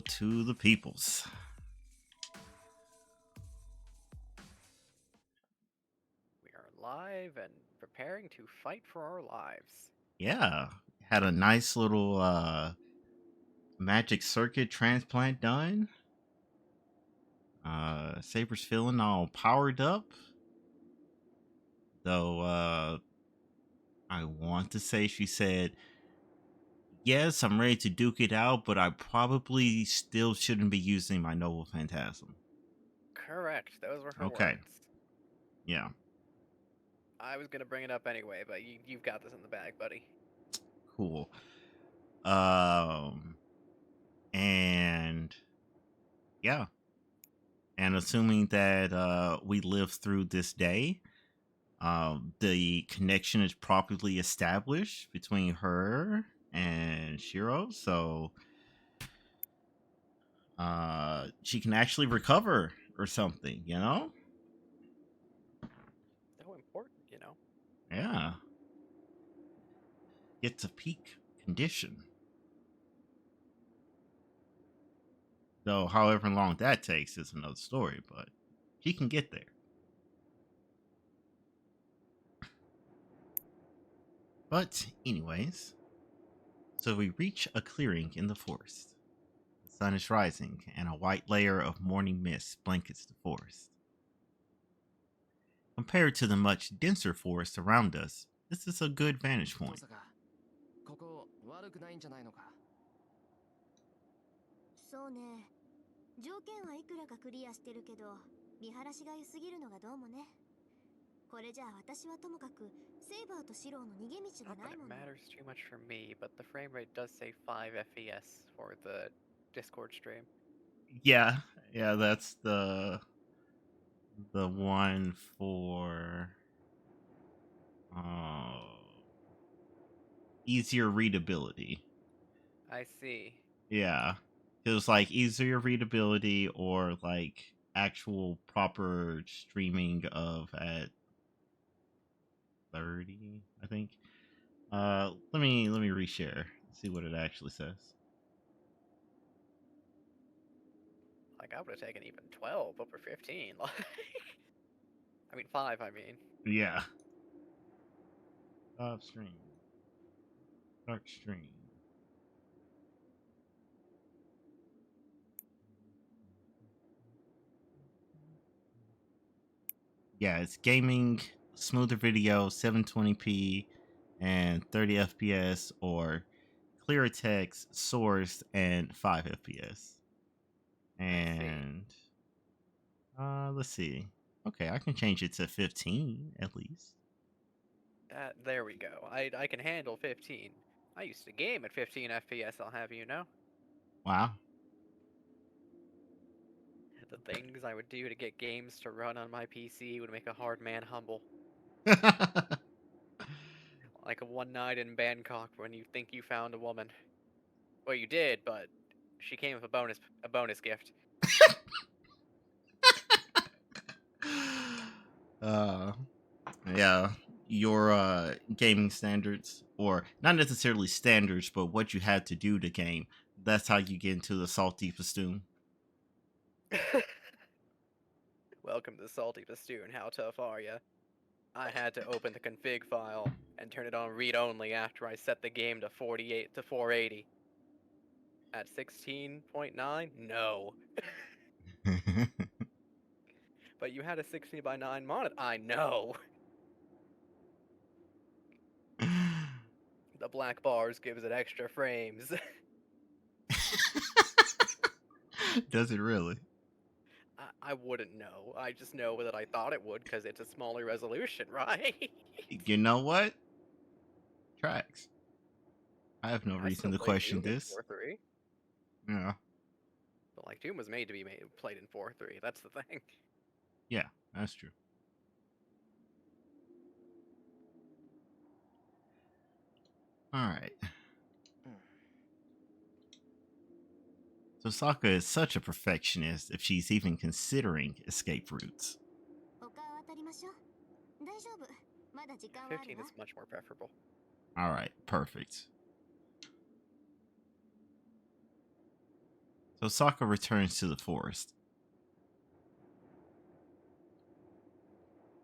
to the peoples. We are live and preparing to fight for our lives. Yeah, had a nice little magic circuit transplant done. Saber's feeling all powered up. Though I want to say she said, yes, I'm ready to duke it out, but I probably still shouldn't be using my Noble Phantasm. Correct. Those were her Okay. words. Yeah. I was gonna bring it up anyway, but you've got this in the bag, buddy. Cool. Um and yeah. And assuming that we live through this day, the connection is properly established between her and Shiro, so she can actually recover or something, you know? So important, you know. Yeah. Get to peak condition. Though, however long that takes is another story, but she can get there. But, anyways, so we reach a clearing in the forest. The sun is rising, and a white layer of morning mist blankets the forest. Compared to the much denser forest around us, this is a good vantage point. ここ悪くないんじゃないのか。そうね。条件はいくらかクリアしてるけど、見晴らしが良すぎるのがどうもね。これじゃあ私はともかくセイバーとシローの逃げ道が Not な that い it もの。 matters too much for me, but the frame rate does say 5 FPS for the Discord stream. Yeah, that's the one for easier readability. I see. Yeah, it was like easier readability or like actual proper streaming of at 30, I think. Let me reshare, see what it actually says. Like I would have taken even 12 over 15. Like, I mean 5. I mean. Yeah. Stop stream. Start stream. Yeah, it's gaming, smoother video, 720p, and 30 FPS, or clearer text, sourced, and 5 FPS. And let's see. Okay, I can change it to 15 at least. There we go. I can handle 15. I used to game at 15 FPS, I'll have you know. Wow. The things I would do to get games to run on my PC would make a hard man humble. Like a one night in Bangkok when you think you found a woman. Well, you did, but she came with a bonus gift. uh yeah, your gaming standards, or not necessarily standards, but what you had to do to game, that's how you get into the salty festoon. Welcome to Salty Festoon. How tough are ya? I had to open the config file and turn it on read only after I set the game to 48 to 480. At 16.9? No. But you had a 60 by 9 monitor. I know. The black bars gives it extra frames. Does it really? I wouldn't know. I just know that I thought it would because it's a smaller resolution, right? You know what? Tracks. I have no I reason still to play question Doom in this. 4.3. Yeah. But like Doom was made to be played in 4.3. That's the thing. Yeah, that's true. All right. So Sokka is such a perfectionist if she's even considering escape routes. 他を当たりましょう。大丈夫。まだ時間はある 15 わ。 is much more preferable. All right, perfect. So Sokka returns to the forest,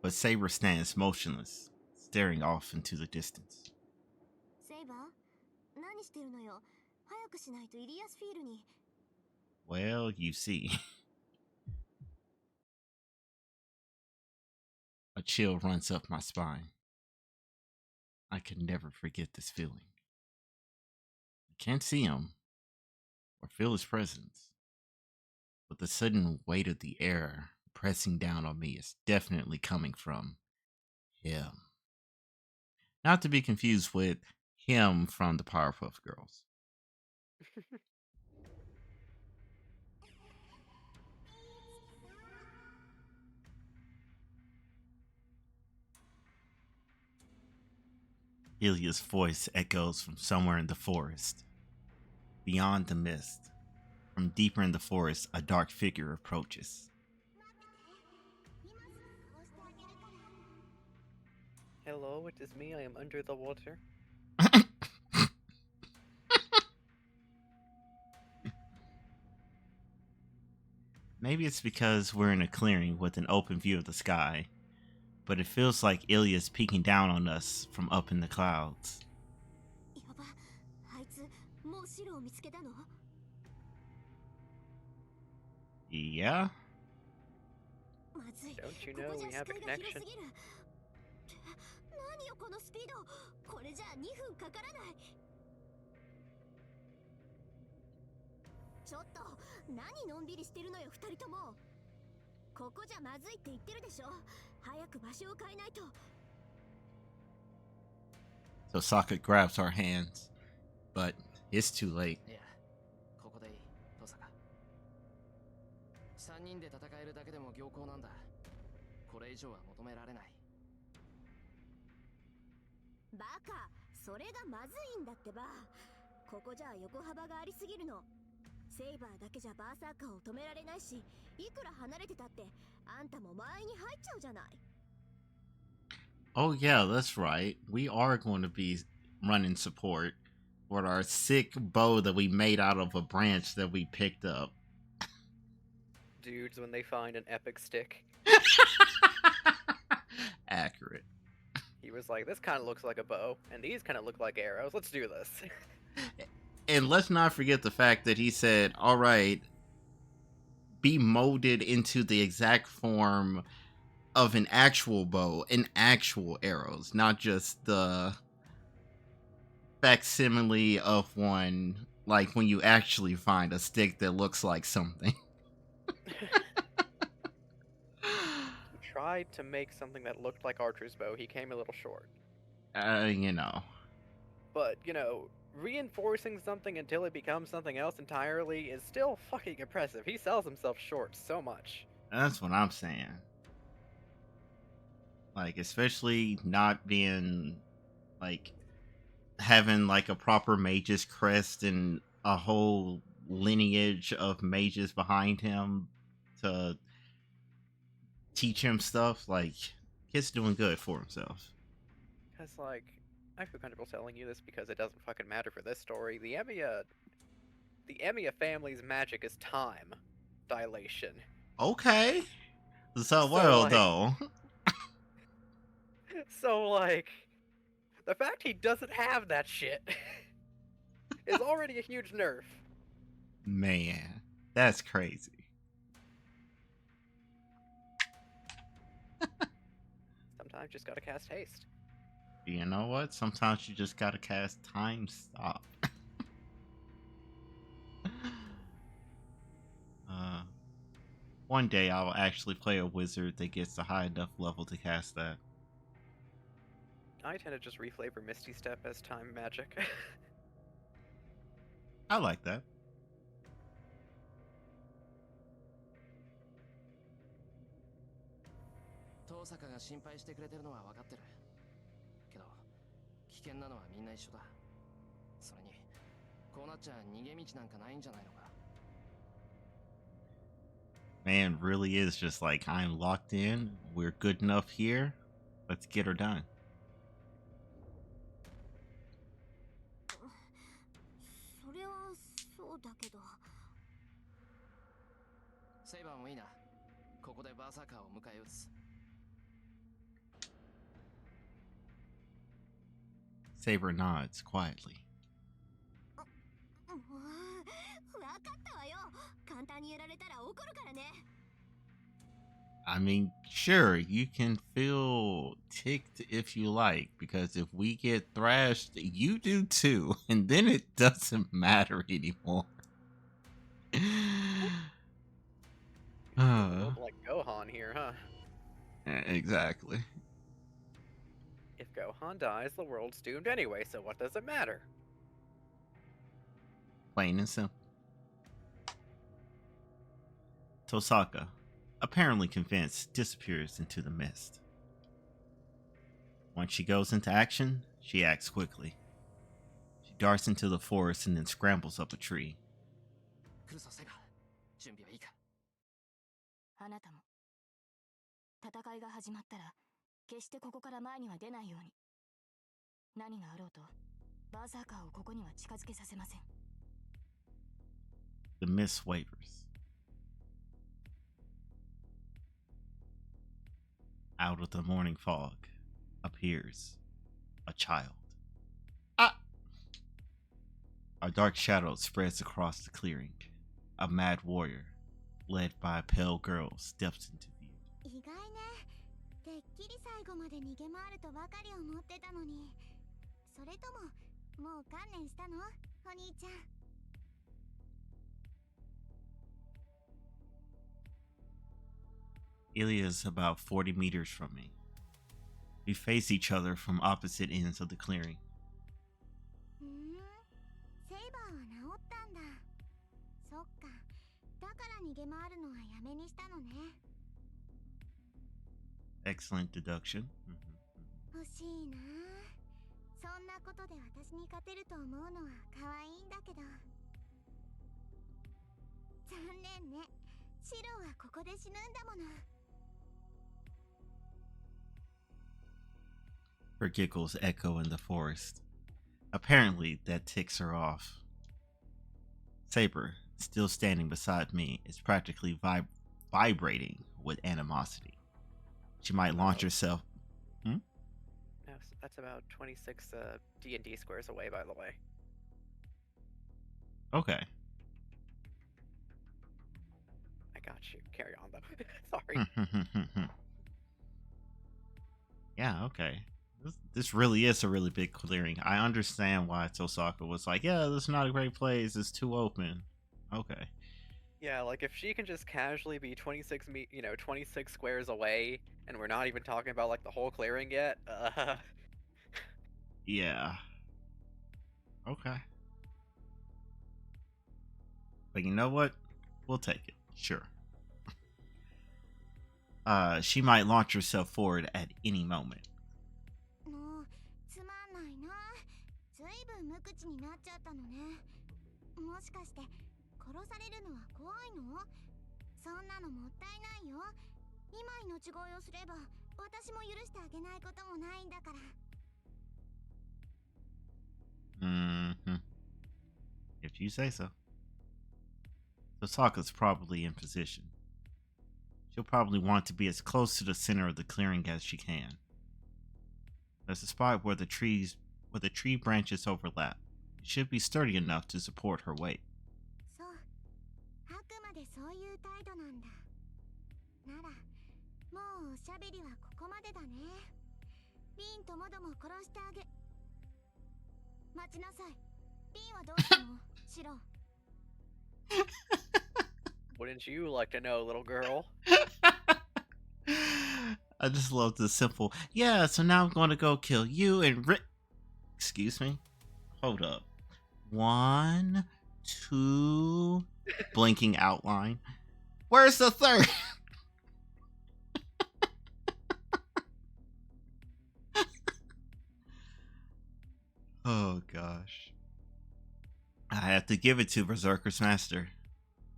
but Saber stands motionless, staring off into the distance. セイバー、何してるのよ。早くしないとイリアスフィールに。 Well, you see. A chill runs up my spine. I can never forget this feeling. I can't see him or feel his presence, but the sudden weight of the air pressing down on me is definitely coming from him. Not to be confused with him from the Powerpuff Girls. Ilya's voice echoes from somewhere in the forest. Beyond the mist, from deeper in the forest, a dark figure approaches. Hello, it is me. I am under the water. Maybe it's because we're in a clearing with an open view of the sky, but it feels like Ilya's peeking down on us from up in the clouds. やば、あいつもうシロを見つけたの？ Yeah? まずい。 Don't you こ know こじゃ we 視 have a 界が広 connection? すぎる。何よこのスピード。これじゃ2分かからない。ちょっと何のんびりしてるのよ2人とも。ここじゃまずいって言ってるでしょ。早く場所を変えないと。 So Sokka grabs our hands, but it's too late. いや、ここでいい、トサカ。3人で戦えるだけでも良好なんだ。これ以上は求められない。バカ、それがまずいんだってば。ここじゃ横幅がありすぎるの。セイバーだけじゃバーサーカーを止められないし、いくら離れてたってあんたも前に入っちゃうじゃない。 Oh yeah, that's right. We are going to be running support for our sick bow that we made out of a branch that we picked up. Dudes, when they find an epic stick, Accurate. he was like, this kind of looks like a bow, and these kind of look like arrows. Let's do this. And let's not forget the fact that he said, all right, be molded into the exact form of an actual bow and actual arrows, not just the facsimile of one, like when you actually find a stick that looks like something. He tried to make something that looked like Archer's bow. He came a little short. You know. But, you know, reinforcing something until it becomes something else entirely is still fucking impressive. He sells himself short so much. That's what I'm saying. Like, especially not being, like, having, like, a proper mage's crest and a whole lineage of mages behind him to teach him stuff. Like, kid's doing good for himself. Because, like, I feel comfortable telling you this because it doesn't fucking matter for this story. The Emiya family's magic is time dilation. Okay. So, So, well, like- though. So, like, the fact he doesn't have that shit is already a huge nerf. Man, that's crazy. Sometimes you just gotta cast haste. You know what? Sometimes you just gotta cast time stop. One day I'll actually play a wizard that gets a high enough level to cast that. I tend to just reflavor Misty Step as time magic. I like that. トサカが心配してくれてるのは分かってる。けど、危険なのはみんな一緒だ。それに、こうなっちゃ逃げ道なんかないんじゃないのか。Man really is just like, I'm locked in. We're good enough here. Let's get her done. それはそうだけど。セイバーもいいな。ここでバーサーカーを迎え撃つ。 Saber nods quietly. もう分かったわよ。簡単にやられたら怒るからね。 I mean, sure, you can feel ticked if you like, because if we get thrashed, you do too, and then it doesn't matter anymore. Like Gohan here, huh? Exactly. If Gohan dies, the world's doomed anyway, so what does it matter? Plain and simple. Tosaka, apparently convinced, disappears into the mist. Once she goes into action, she acts quickly. She darts into the forest and then scrambles up a tree. クルソセガ、準備はいいか。あなたも戦いが始まったら決してここから前には出ないように。何があろうとバーサーカーをここには近づけさせません。 The mist wavers. Out of the morning fog appears a child. Ah! A dark shadow spreads across the clearing. A mad warrior, led by a pale girl, steps into view. 意外ね。てっきり最後まで逃げ回るとばかり思ってたのに。それとももう観念したの？お兄ちゃん。 Ilya is about 40 meters from me. We face each other from opposite ends of the clearing. セイバーは治ったんだ。そっか。だから逃げ回るのはやめにしたのね。 Excellent deduction. 欲しいな。そんなことで私に勝てると思うのは可愛いんだけど。残念ね。シロはここで死ぬんだもの。 Her giggles echo in the forest. Apparently, that ticks her off. Saber, still standing beside me, is practically vibrating with animosity. She might launch herself. That's about 26 D&D squares away, by the way. Okay. I got you. Carry on, though. Sorry. Yeah, okay. This really is a really big clearing. I understand why Tosaka was like, yeah, this is not a great place. It's too open. Okay. Yeah, like if she can just casually be 26 squares away, and we're not even talking about like the whole clearing yet. Yeah. Okay. But you know what? We'll take it. Sure. She might launch herself forward at any moment. もうつまんないな。ずいぶん無口になっちゃったのね。もしかして殺されるのは怖いの？そんなのもったいないよ。今命乞いをすれば私も許してあげないこともないんだから。 If you say so. Tosaka's probably in position. She'll probably want to be as close to the center of the clearing as she can. There's a spot where the tree branches overlap. It should be sturdy enough to support her weight. そう。あくまでそういう態度なんだ。なら、もうおしゃべりはここまでだね。リンともども殺してあげ。待ちなさい。リンはどうしたの？シロ。 Wouldn't you like to know, little girl? I just love the simple, yeah, so now I'm going to go kill you and excuse me? Hold up. 1, 2, blinking outline. Where's the third? Oh, gosh. I have to give it to Berserker's Master.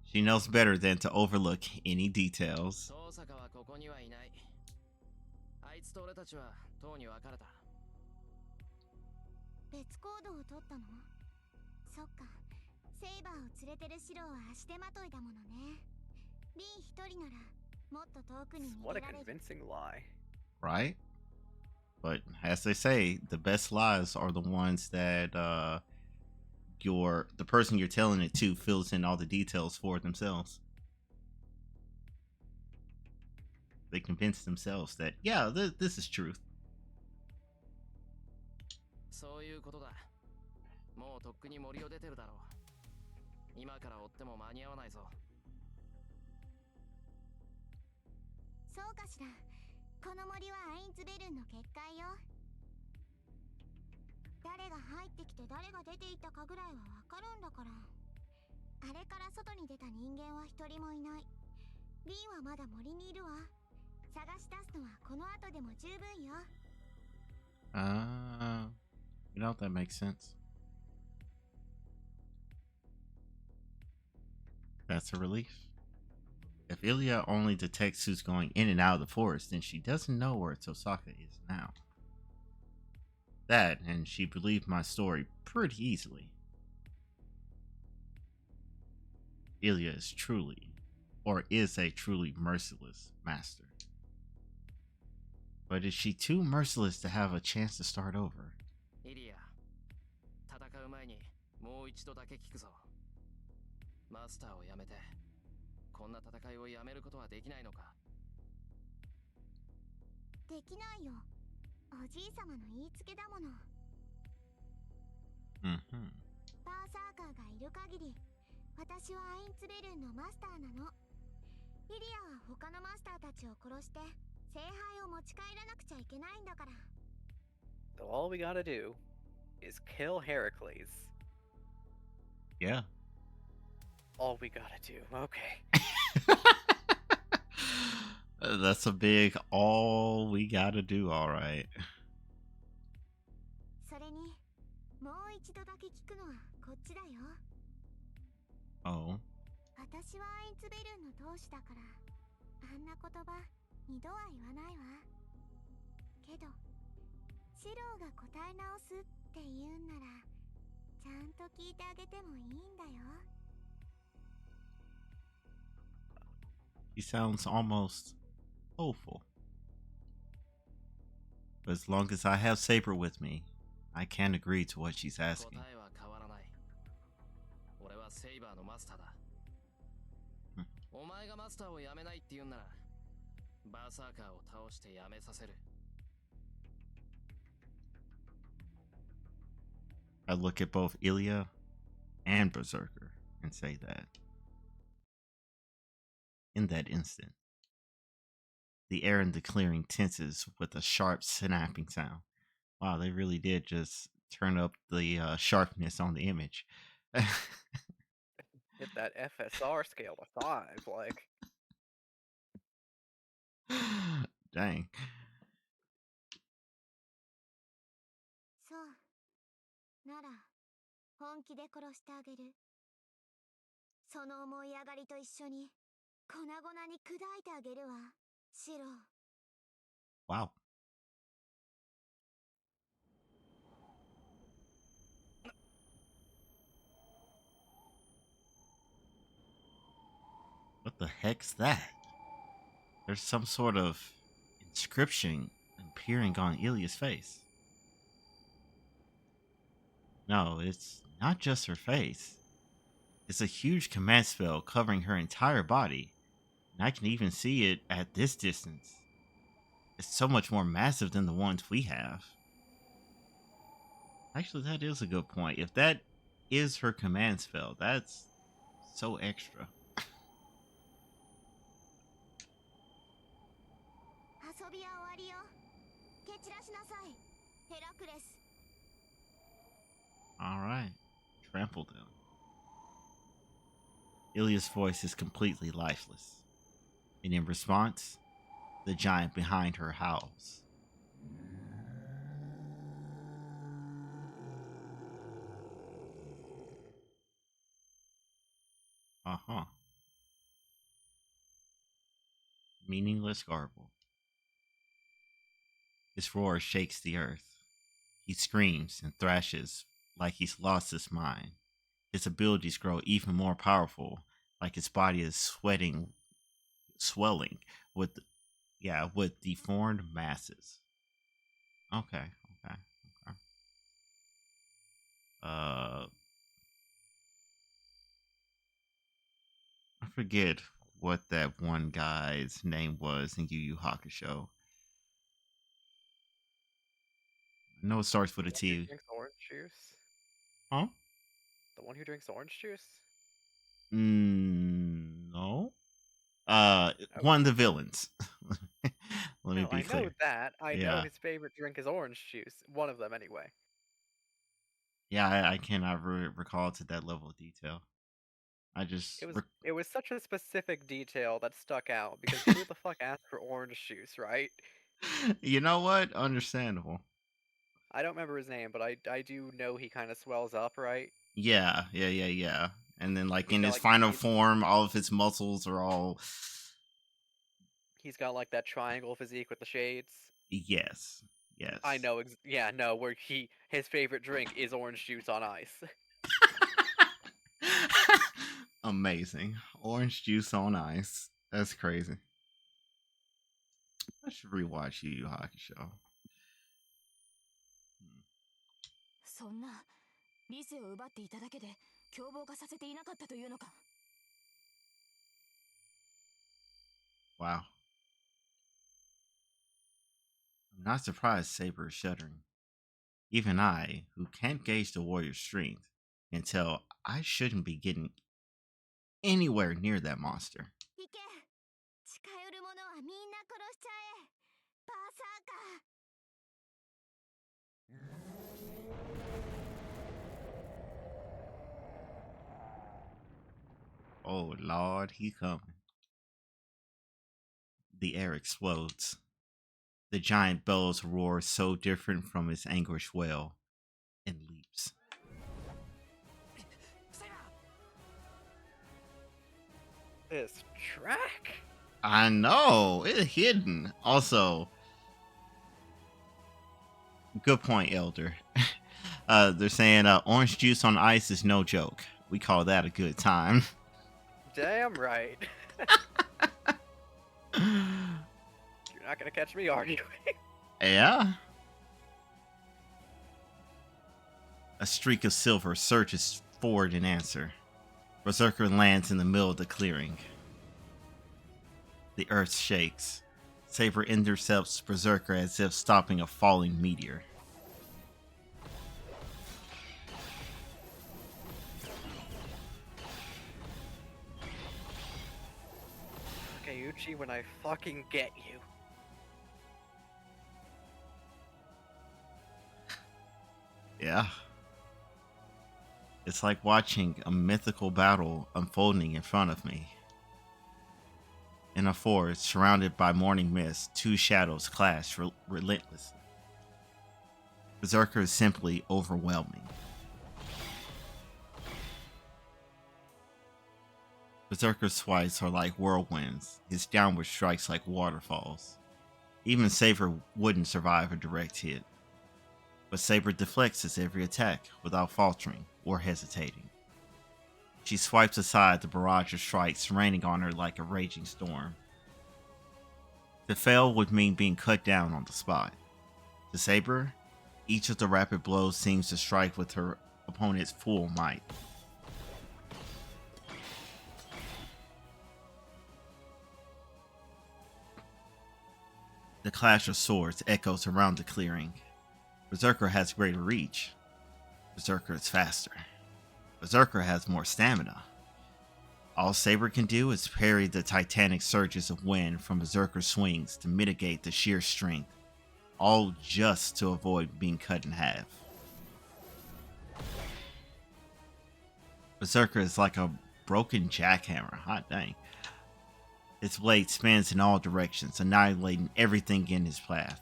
She knows better than to overlook any details. 遠坂はここにはいない。あいつと俺たちはとうに別れた。別行動を取ったの？そっか。セイバーを連れてるシロは足手まといだものね。リン一人ならもっと遠くに What 逃 a げられる。 convincing lie. Right? But as they say, the best lies are the ones that the person you're telling it to fills in all the details for themselves. They convince themselves that, yeah, this is truth. そういうことだ。もうとっくに森を出てるだろう。今から追っても間に合わないぞ。そうかしら。この森はアインズベルンの結界よ。誰が入ってきて誰が出ていったかぐらいはわかるんだから。あれから外に出た人間は一人もいない。リンはまだ森にいるわ。探し出すのはこの後でも十分よ。That makes sense. That's a relief. If Ilya only detects who's going in and out of the forest, then she doesn't know where Tosaka is now. That, and she believed my story pretty easily. Ilya is a truly merciless master. But is she too merciless to have a chance to start over? イリア、戦う前にもう一度だけ聞くぞ。マスターを辞めて、こんな戦いをやめることはできないのか？できないよ。おじい様の言いつけだもの。Mm-hmm. バーサーカーがいる限り、私はアインツベルンのマスターなの。イリアは他のマスターたちを殺して聖杯を持ち帰らなくちゃいけないんだから。So all we gotta do is kill Heracles. Yeah. All we gotta do. Okay. That's a big all we gotta do, alright. それに、もう一度だけ聞くのはこっちだよ。Oh. 私はアインツベルンの当主だから、あんな言葉二度は言わないわ。けど、シローが答え直すって言うんなら、ちゃんと聞いてあげてもいいんだよ。He sounds almost hopeful. But as long as I have Saber with me, I can't agree to what she's asking. 答えは変わらない。俺はセイバーのマスターだ。お前がマスターを辞めないって言うんなら、バーサーカーを倒して辞めさせる。I look at both Ilya and Berserker and say that. In that instant, the air in the clearing tenses with a sharp snapping sound. Wow, they really did just turn up the sharpness on the image. Hit that FSR scale to 5, like. Dang. そう。なら、本気で殺してあげる。その思い上がりと一緒に、粉々に砕いてあげるわ、シロー。Wow. What the heck's that? There's some sort of inscription appearing on Ilya's face. No, it's not just her face. It's a huge command spell covering her entire body, and I can even see it at this distance. It's so much more massive than the ones we have. Actually, that is a good point. If that is her command spell, that's so extra. 遊びは終わりよ。蹴散らしなさい、ヘラクレス。Alright, trample them. Ilya's voice is completely lifeless, and in response, the giant behind her howls. Uh-huh. Meaningless garble. His roar shakes the earth. He screams and thrashes like he's lost his mind. His abilities grow even more powerful, like his body is sweating swelling with, yeah, with deformed masses. Okay, okay, okay. I forget what that one guy's name was in Yu Yu Hakusho. I know it starts with a The one who T. drinks orange juice? Huh? The one who drinks orange juice? No. Oh, One of the villains. Let me no, be I know clear. that. I know Yeah, his favorite drink is orange juice. One of them, anyway. yeah. I cannot recall to that level of detail. I just, It was such a specific detail that stuck out because who the fuck asked for orange juice, right? you know what? Understandable. I don't remember his name, but I do know he kind of swells up, right? Yeah, yeah, yeah, yeah. And then, like He's in got his like final form, all of his muscles are all. he's got like that triangle physique with the shades. Yes, I yes. know, yeah, no, where his favorite drink is orange juice on ice. Amazing. Orange juice on ice. That's crazy. I should rewatch Yu Yu Hakusho. そんな理性を奪っていただけで凶暴化させていなかったというのか。 Wow. I'm not surprised Saber is shuddering. Even I, who can't gauge the warrior's strength, can tell I shouldn't be getting anywhere near that monster. 行け。近寄る者はみんな殺しちゃえ。バーサーカー。 Oh Lord, he coming. The air explodes. The giant bellows roar so different from its anguished wail and leaps. This track? I know, it's hidden. Also, good point, Elder. They're saying orange juice on ice is no joke. We call that a good time. Damn right. You're not gonna catch me arguing. Yeah. A streak of silver surges forward in answer. Berserker lands in the middle of the clearing. The earth shakes. Saber intercepts Berserker as if stopping a falling meteor. Takeuchi, when I fucking get you. Yeah. It's like watching a mythical battle unfolding in front of me. In a forest surrounded by morning mist, two shadows clash relentlessly. Berserker is simply overwhelming. Berserker's swipes are like whirlwinds, his downward strikes like waterfalls. Even Saber wouldn't survive a direct hit. But Saber deflects his every attack without faltering or hesitating. She swipes aside the barrage of strikes raining on her like a raging storm. To fail would mean being cut down on the spot. To Saber, each of the rapid blows seems to strike with her opponent's full might. The clash of swords echoes around the clearing. Berserker has greater reach. Berserker is faster. Berserker has more stamina. All Saber can do is parry the titanic surges of wind from Berserker's swings to mitigate the sheer strength, all just to avoid being cut in half. Berserker is like a broken jackhammer, hot dang. Its blade spins in all directions, annihilating everything in his path.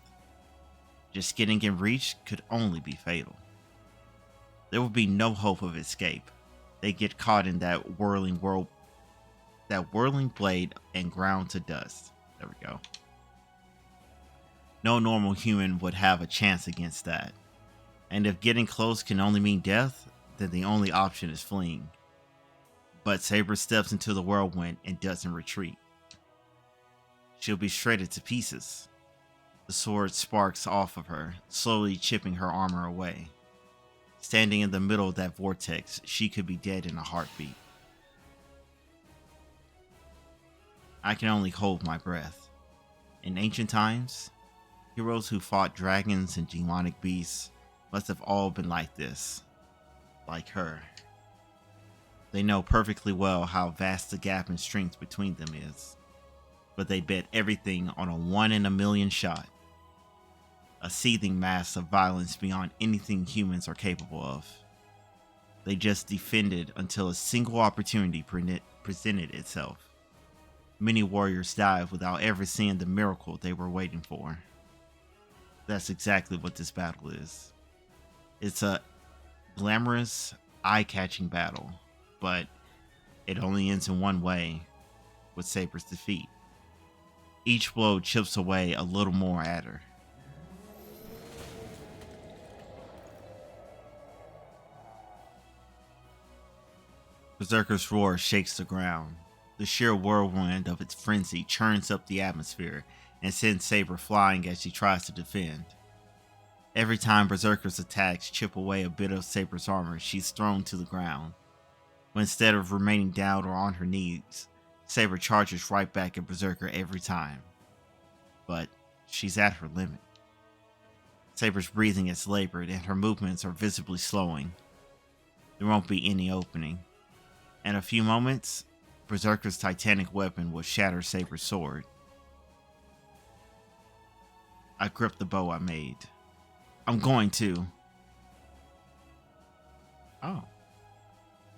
Just getting in reach could only be fatal. There would be no hope of escape. They get caught in that whirling blade and ground to dust. There we go. No normal human would have a chance against that. And if getting close can only mean death, then the only option is fleeing. But Saber steps into the whirlwind and doesn't retreat. she'll be shredded to pieces. The sword sparks off of her, slowly chipping her armor away. Standing in the middle of that vortex, she could be dead in a heartbeat. I can only hold my breath. In ancient times, heroes who fought dragons and demonic beasts must have all been like this. Like her. They know perfectly well how vast the gap in strength between them is. But they bet everything on a 1 in a million shot. A seething mass of violence beyond anything humans are capable of. They just defended until a single opportunity presented itself. Many warriors died without ever seeing the miracle they were waiting for. That's exactly what this battle is. It's a glamorous, eye-catching battle, but it only ends in one way, with Saber's defeat. Each blow chips away a little more at her. Berserker's roar shakes the ground. The sheer whirlwind of its frenzy churns up the atmosphere and sends Saber flying as she tries to defend. Every time Berserker's attacks chip away a bit of Saber's armor, she's thrown to the ground. But instead of remaining down or on her knees, Saber charges right back at Berserker every time. But she's at her limit. Saber's breathing is labored and her movements are visibly slowing. There won't be any opening. In a few moments, Berserker's titanic weapon will shatter Saber's sword. I grip the bow I made. I'm going to. Oh.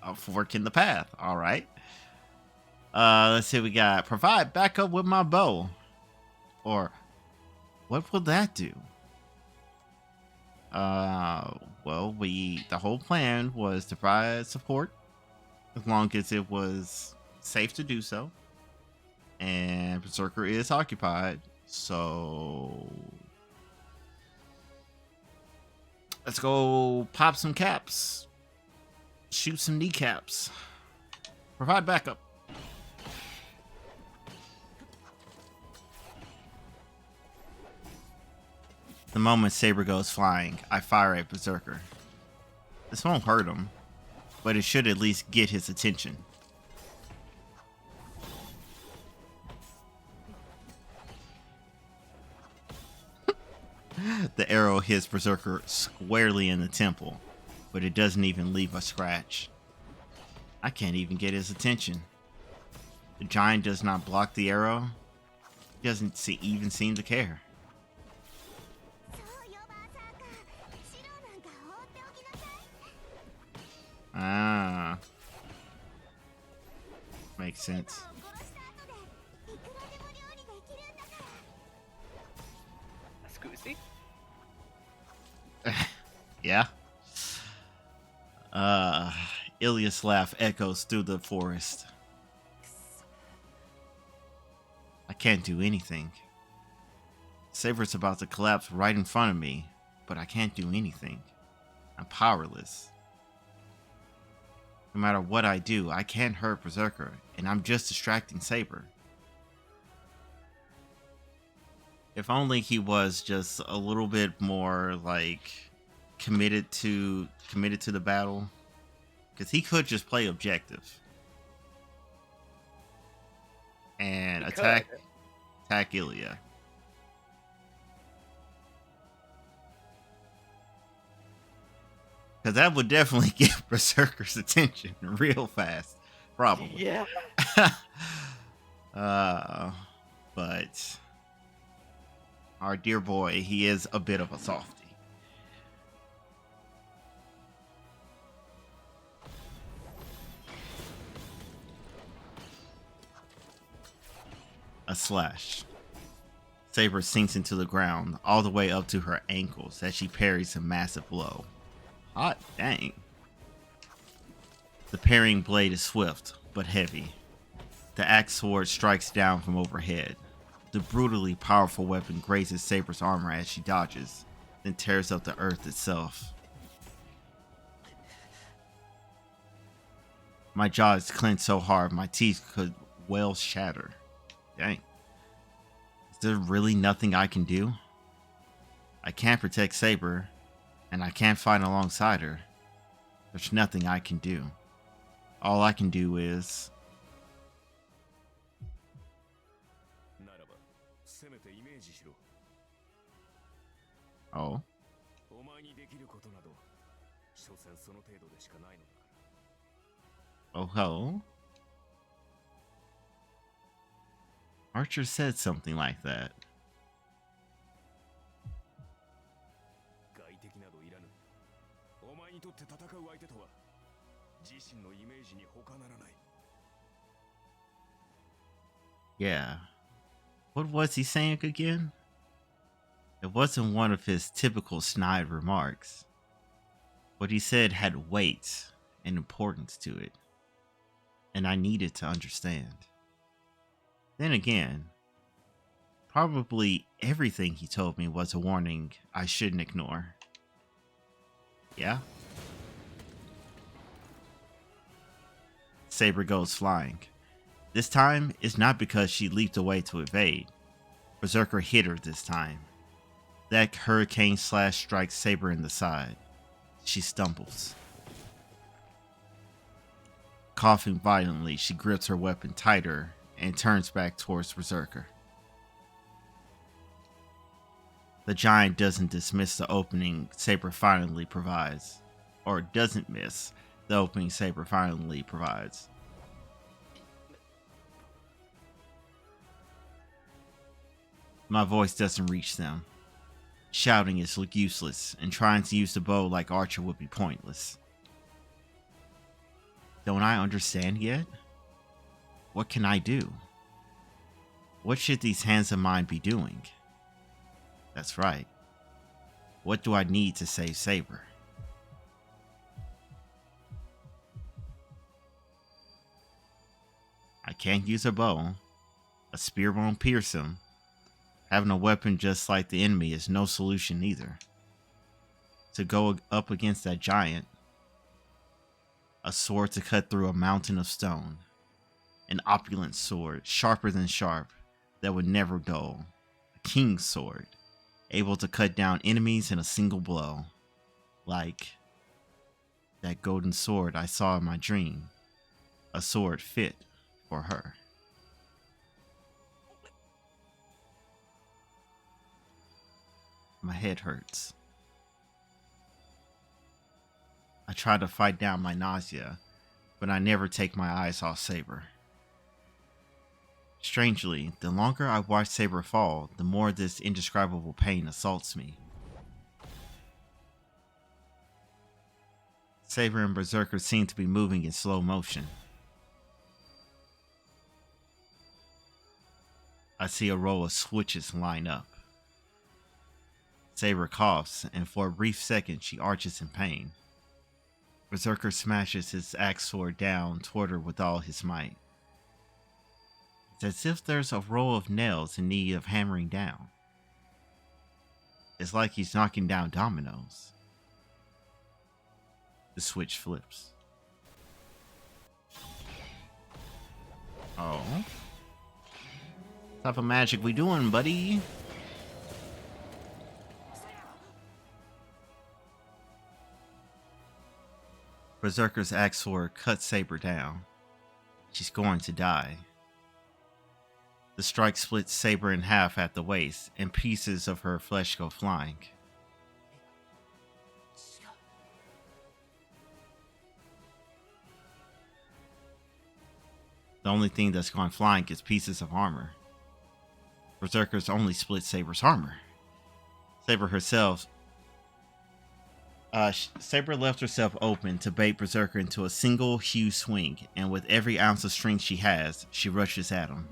A fork in the path. Alright. Let's see what we got. Provide backup with my bow. Or, what will that do? Well, the whole plan was to provide support as long as it was safe to do so. And Berserker is occupied, so let's go pop some caps. Shoot some kneecaps. Provide backup. The moment Saber goes flying, I fire at Berserker. This won't hurt him, but it should at least get his attention. The arrow hits Berserker squarely in the temple, but it doesn't even leave a scratch. I can't even get his attention. The giant does not block the arrow. He doesn't even seem to care. Ah. Makes sense. Scusi? Yeah. Ilia's laugh echoes through the forest. I can't do anything. Saber's about to collapse right in front of me, but I can't do anything. I'm powerless. No matter what I do, I can't hurt Berserker, and I'm just distracting Saber. If only he was just a little bit more like committed to the battle, because he could just play objective and attack Ilia. Because that would definitely get Berserker's attention real fast. Probably. Yeah. But our dear boy, he is a bit of a softie. A slash. Saber sinks into the ground, all the way up to her ankles as she parries a massive blow. Hot dang. The parrying blade is swift, but heavy. The axe sword strikes down from overhead. The brutally powerful weapon grazes Saber's armor as she dodges, then tears up the earth itself. My jaw is clenched so hard my teeth could well shatter. Dang. there really nothing I can do? I can't protect Saber, and I can't fight alongside her. There's nothing I can do. All I can do is... ならばせめてイメージしろ。 Oh. お前にできることなど所詮その程度でしかないのだから。 Oh, ho. Archer said something like that. 外敵などいらぬ。お前にとって戦う相手とは自身のイメージに他ならない。 Yeah. What was he saying again? It wasn't one of his typical snide remarks. What he said had weight and importance to it, and I needed to understand. Then again, probably everything he told me was a warning I shouldn't ignore. Yeah? Saber goes flying. This time, it's not because she leaped away to evade. Berserker hit her this time. That hurricane slash strikes Saber in the side. She stumbles. Coughing violently, she grips her weapon tighter and turns back towards Berserker. The giant doesn't dismiss the opening Saber finally provides, or doesn't miss the opening Saber finally provides. My voice doesn't reach them. Shouting is useless, and trying to use the bow like Archer would be pointless. Don't I understand yet? What can I do? What should these hands of mine be doing? That's right. What do I need to save Saber? I can't use a bow. A spear won't pierce him. Having a weapon just like the enemy is no solution either. To go up against that giant, a sword to cut through a mountain of stone, an opulent sword, sharper than sharp, that would never dull, a king's sword, able to cut down enemies in a single blow, like that golden sword I saw in my dream, a sword fit for her. My head hurts. I try to fight down my nausea, but I never take my eyes off Saber. Strangely, the longer I watch Saber fall, the more this indescribable pain assaults me. Saber and Berserker seem to be moving in slow motion. I see a row of switches line up. Saber coughs, and for a brief second she arches in pain. Berserker smashes his axe sword down toward her with all his might. It's as if there's a row of nails in need of hammering down. It's like he's knocking down dominoes. The switch flips. Oh. What type of magic we doing, buddy? Berserker's axe sword cuts Saber down. She's going to die. The strike splits Saber in half at the waist, and pieces of her flesh go flying. The only thing that's gone flying is pieces of armor. Berserker's only split Saber's armor. Saber herself Saber left herself open to bait Berserker into a single huge swing, and with every ounce of strength she has, she rushes at him.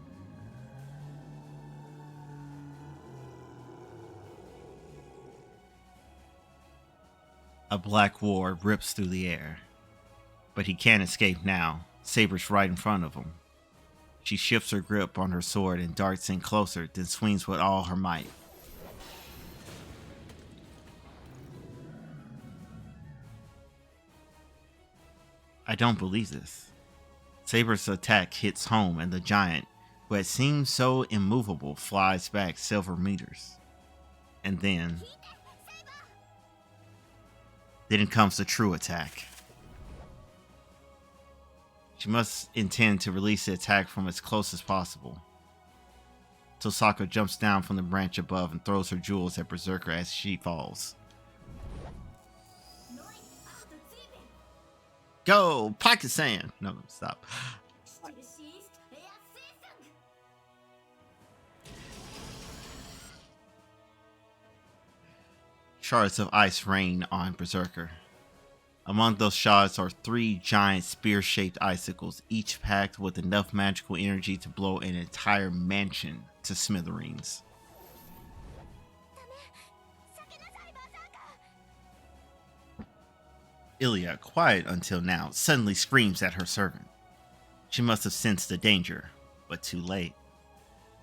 A black war rips through the air, but he can't escape now. Saber's right in front of him. She shifts her grip on her sword and darts in closer, then swings with all her might. I don't believe this. Saber's attack hits home and the giant, who had seemed so immovable, flies back several meters. And then comes the true attack. She must intend to release the attack from as close as possible. Tosaka jumps down from the branch above and throws her jewels at Berserker as she falls. Go! Pocket sand! No, stop. Shards of ice rain on Berserker. Among those shards are 3 giant spear-shaped icicles, each packed with enough magical energy to blow an entire mansion to smithereens. Ilya, quiet until now, suddenly screams at her servant. She must have sensed the danger, but too late.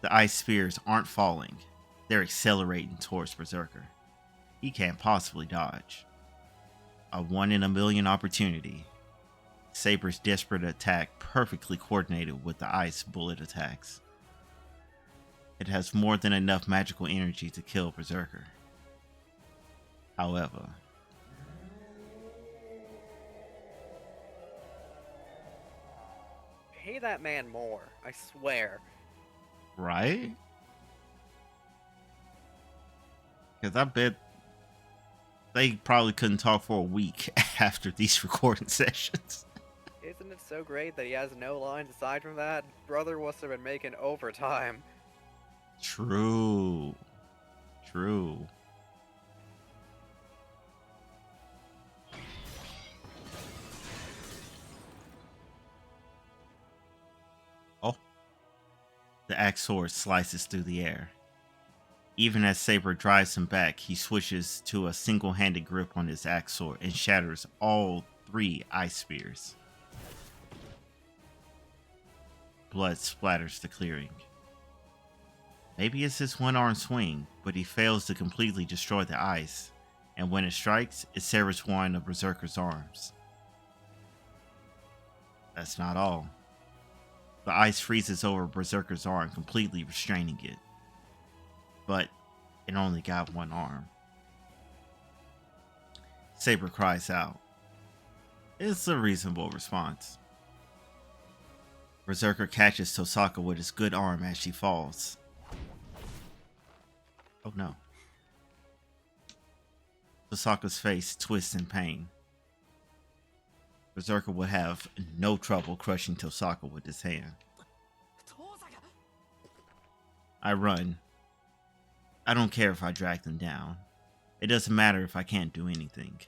The ice spears aren't falling, they're accelerating towards Berserker. He can't possibly dodge. A 1 in a million opportunity. Saber's desperate attack perfectly coordinated with the ice bullet attacks. It has more than enough magical energy to kill Berserker. However, Pay that man more, I swear. right? Because I bet they probably couldn't talk for a week after these recording sessions. Isn't it so great that he has no lines aside from that? Brother must have been making overtime. True. True. Oh. The axe sword slices through the air. Even as Saber drives him back, he switches to a single-handed grip on his axe sword and shatters all 3 ice spears. Blood splatters the clearing. Maybe it's his one-arm swing, but he fails to completely destroy the ice, and when it strikes, it severs one of Berserker's arms. That's not all. The ice freezes over Berserker's arm, completely restraining it. But it only got 1 arm. Saber cries out. It's a reasonable response. Berserker catches Tosaka with his good arm as she falls. Oh no. Tosaka's face twists in pain. Berserker would have no trouble crushing Tosaka with his hand. I run. I don't care if I drag them down. It doesn't matter if I can't do anything.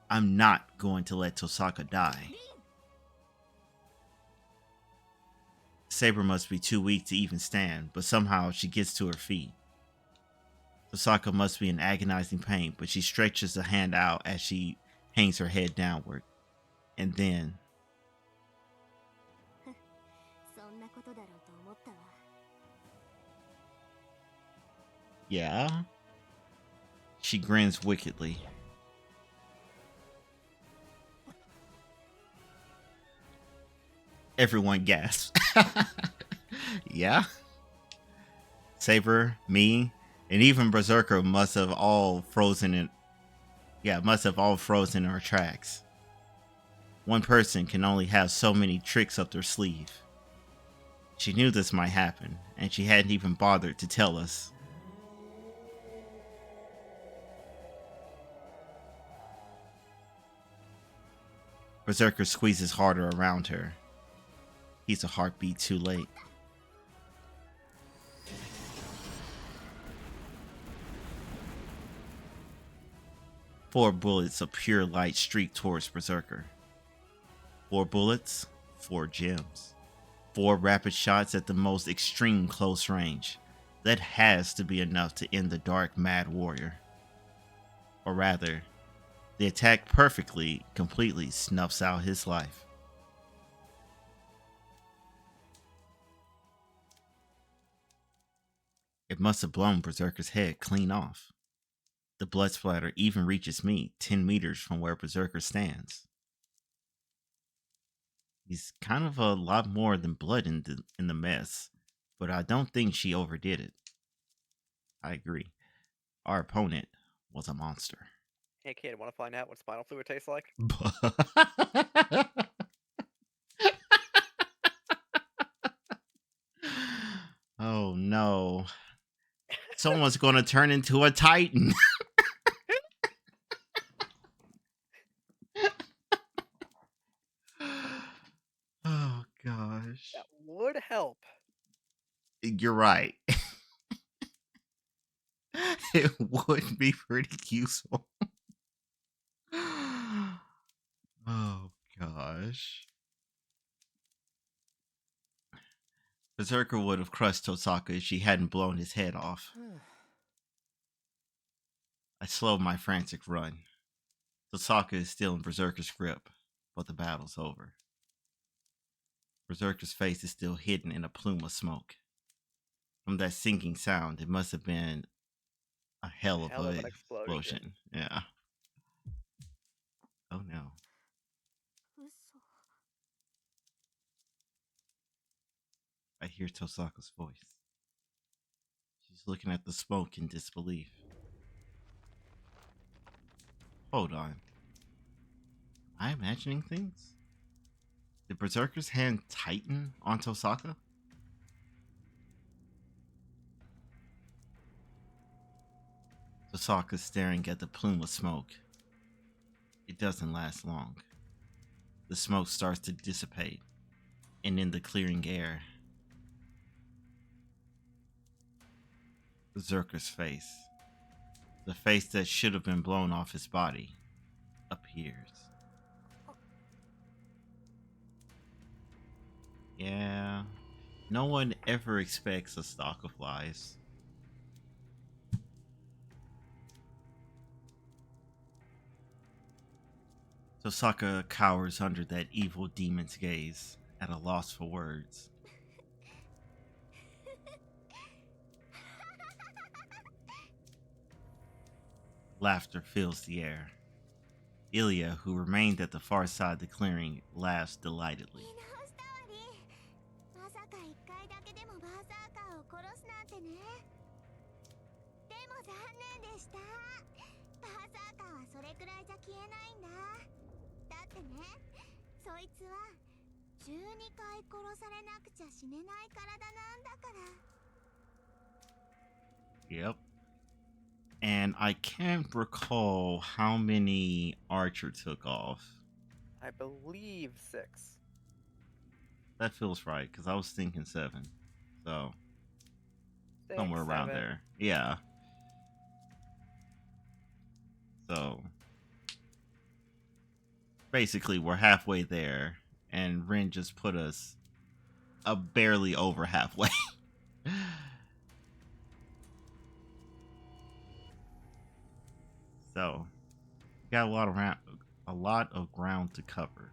I'm not going to let Tosaka die. Saber must be too weak to even stand, but somehow she gets to her feet. Tosaka must be in agonizing pain, but she stretches a hand out as she hangs her head downward. And then... Yeah? She grins wickedly. Everyone gasps. Yeah? Saber, me, and even Berserker must have all frozen in our tracks. One person can only have so many tricks up their sleeve. She knew this might happen, and she hadn't even bothered to tell us. Berserker squeezes harder around her. He's a heartbeat too late. Four bullets of pure light streak towards Berserker. 4 bullets, 4 gems. 4 rapid shots at the most extreme close range. That has to be enough to end the dark mad warrior. Or rather, the attack completely snuffs out his life. It must have blown Berserker's head clean off. The blood splatter even reaches me 10 meters from where Berserker stands. He's kind of a lot more than blood in the mess. but I don't think she overdid it. I agree. Our opponent was a monster. Hey kid, want to find out what spinal fluid tastes like? Oh no. Someone's gonna turn into a Titan. Oh gosh. That would help. You're right. It would be pretty useful. Oh gosh. Berserker would have crushed Tosaka if she hadn't blown his head off. I slowed my frantic run. Tosaka is still in Berserker's grip, but the battle's over. Berserker's face is still hidden in a plume of smoke. From that sinking sound, it must have been a hell of Hell of an an explosion. Yeah. Oh no. 嘘。 I hear Tosaka's voice. She's looking at the smoke in disbelief. Hold on. Am I imagining things? Did Berserker's hand tighten on Tosaka? Tosaka's staring at the plume of smoke. It doesn't last long. The smoke starts to dissipate, and in the clearing air, Berserker's face, the face that should have been blown off his body, appears. Yeah, no one ever expects a stalk of lies. Tosaka cowers under that evil demon's gaze, at a loss for words. Laughter fills the air. Ilya, who remained at the far side of the clearing, laughs delightedly. 見直したわり。まさか一回だけでもバーサーカーを殺すなんてね。でも残念でした。バーサーカーはそれくらいじゃ消えないんだ。だってね、そいつは12回殺されなくちゃ死ねない体なんだから。 Yep. And I can't recall how many Archer took off. I believe 6. That feels right, because I was thinking 7. So, 6, somewhere around 7. there. Yeah. So, basically, we're halfway there, and Rin just put us barely over halfway. So, got a lot of ground to cover.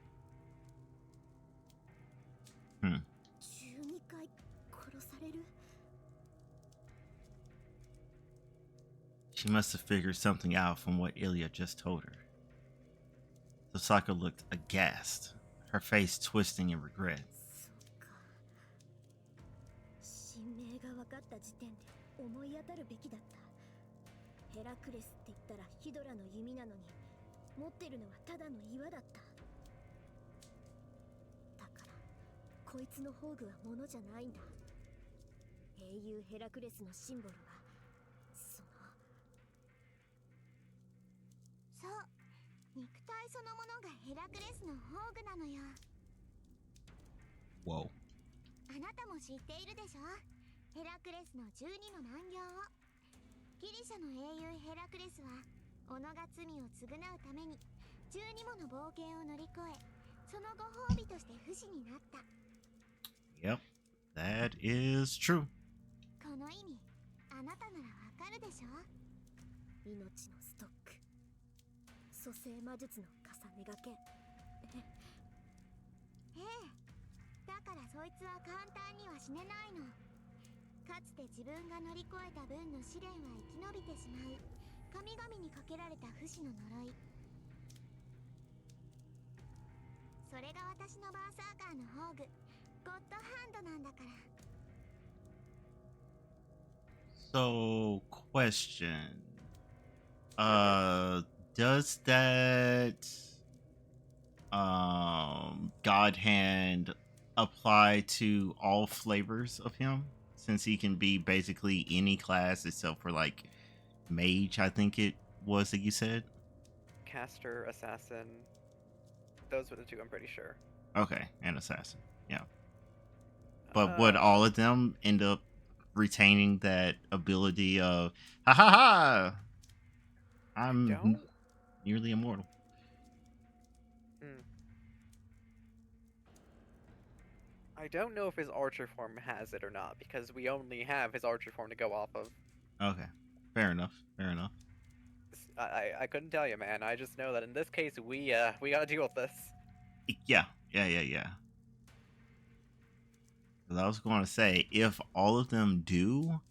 12回殺される。 She must have figured something out from what Ilya just told her. Tosaka looked aghast, her face twisting in regret. そうか。神明が分かった時点で思い当たるべきだった。ヘラクレスって言ったらヒドラの弓なのに、持ってるのはただの岩だった。だから、こいつの宝具は物じゃないんだ。英雄ヘラクレスのシンボルは、そう、肉体そのものがヘラクレスの宝具なのよ。 Whoa. あなたも知っているでしょ。ヘラクレスの12の難行を。ギリシャの英雄ヘラクレスは己が罪を償うために12もの冒険を乗り越え、そのご褒美として不死になった。 Yep, that is true. この意味、あなたならわかるでしょ。命のストック、蘇生魔術の重ねがけ。ええ、だからそいつは簡単には死ねないの。かつて自分が乗り越えた分の試練は生き延びてしまう神々にかけられた不死の呪い。それが私のバーサーカーの宝具、ゴッドハンドなんだから。So, question. Mhm. Does that God Hand apply to all flavors of him? Since he can be basically any class except for like mage, I think it was that you said. Caster, assassin. Those were the two, I'm pretty sure. Okay, and assassin. Yeah. But would Um, all of them end up retaining that ability of ha ha ha? I I'm don't. nearly immortal. Hmm. I don't know if his archer form has it or not because we only have his archer form to go off of. Okay, fair enough. Fair enough. I couldn't tell you, man. I just know that in this case we gotta deal with this. Yeah, yeah. 'Cause I was going to say, if all of them do,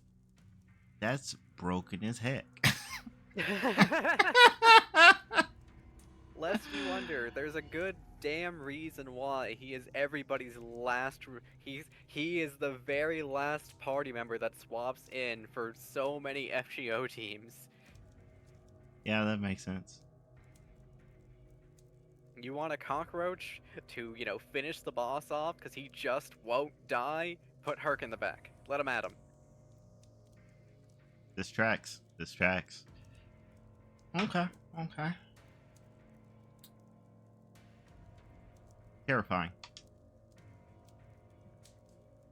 that's broken as heck. Lest you wonder, there's a good damn reason why he is everybody's last. He is the very last party member that swaps in for so many FGO teams. Yeah, that makes sense. You want a cockroach to, finish the boss off because he just won't die? Put Herc in the back. Let him at him. This tracks. This tracks. Okay, okay. Terrifying.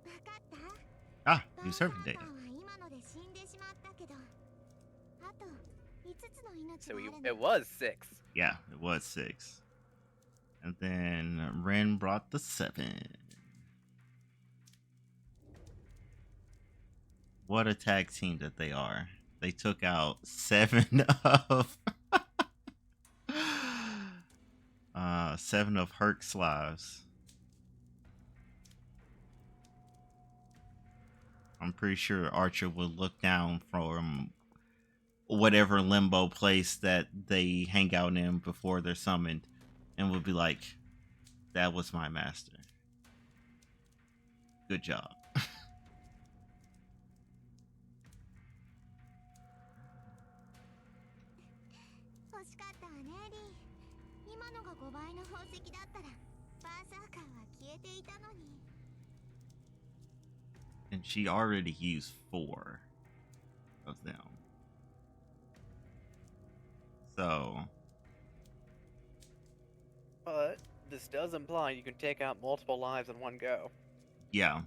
わかった？ Ah, バ new ーサー servant カー data. は今ので死んでしまったけど、あと5つの命 So があるの。 it was 6. Yeah, it was 6. And then Ren brought the 7. What a tag team that they are. They took out 7 of 7 of Herc's lives. I'm pretty sure Archer would look down from whatever limbo place that they hang out in before they're summoned and would be like, that was my master. Good job. 欲しかったわね、リー。今のが5倍の宝石だったら、バーサーカーは消えていたのに。And she already used 4 of them. So, But this does imply you can take out multiple lives in one go. yeah.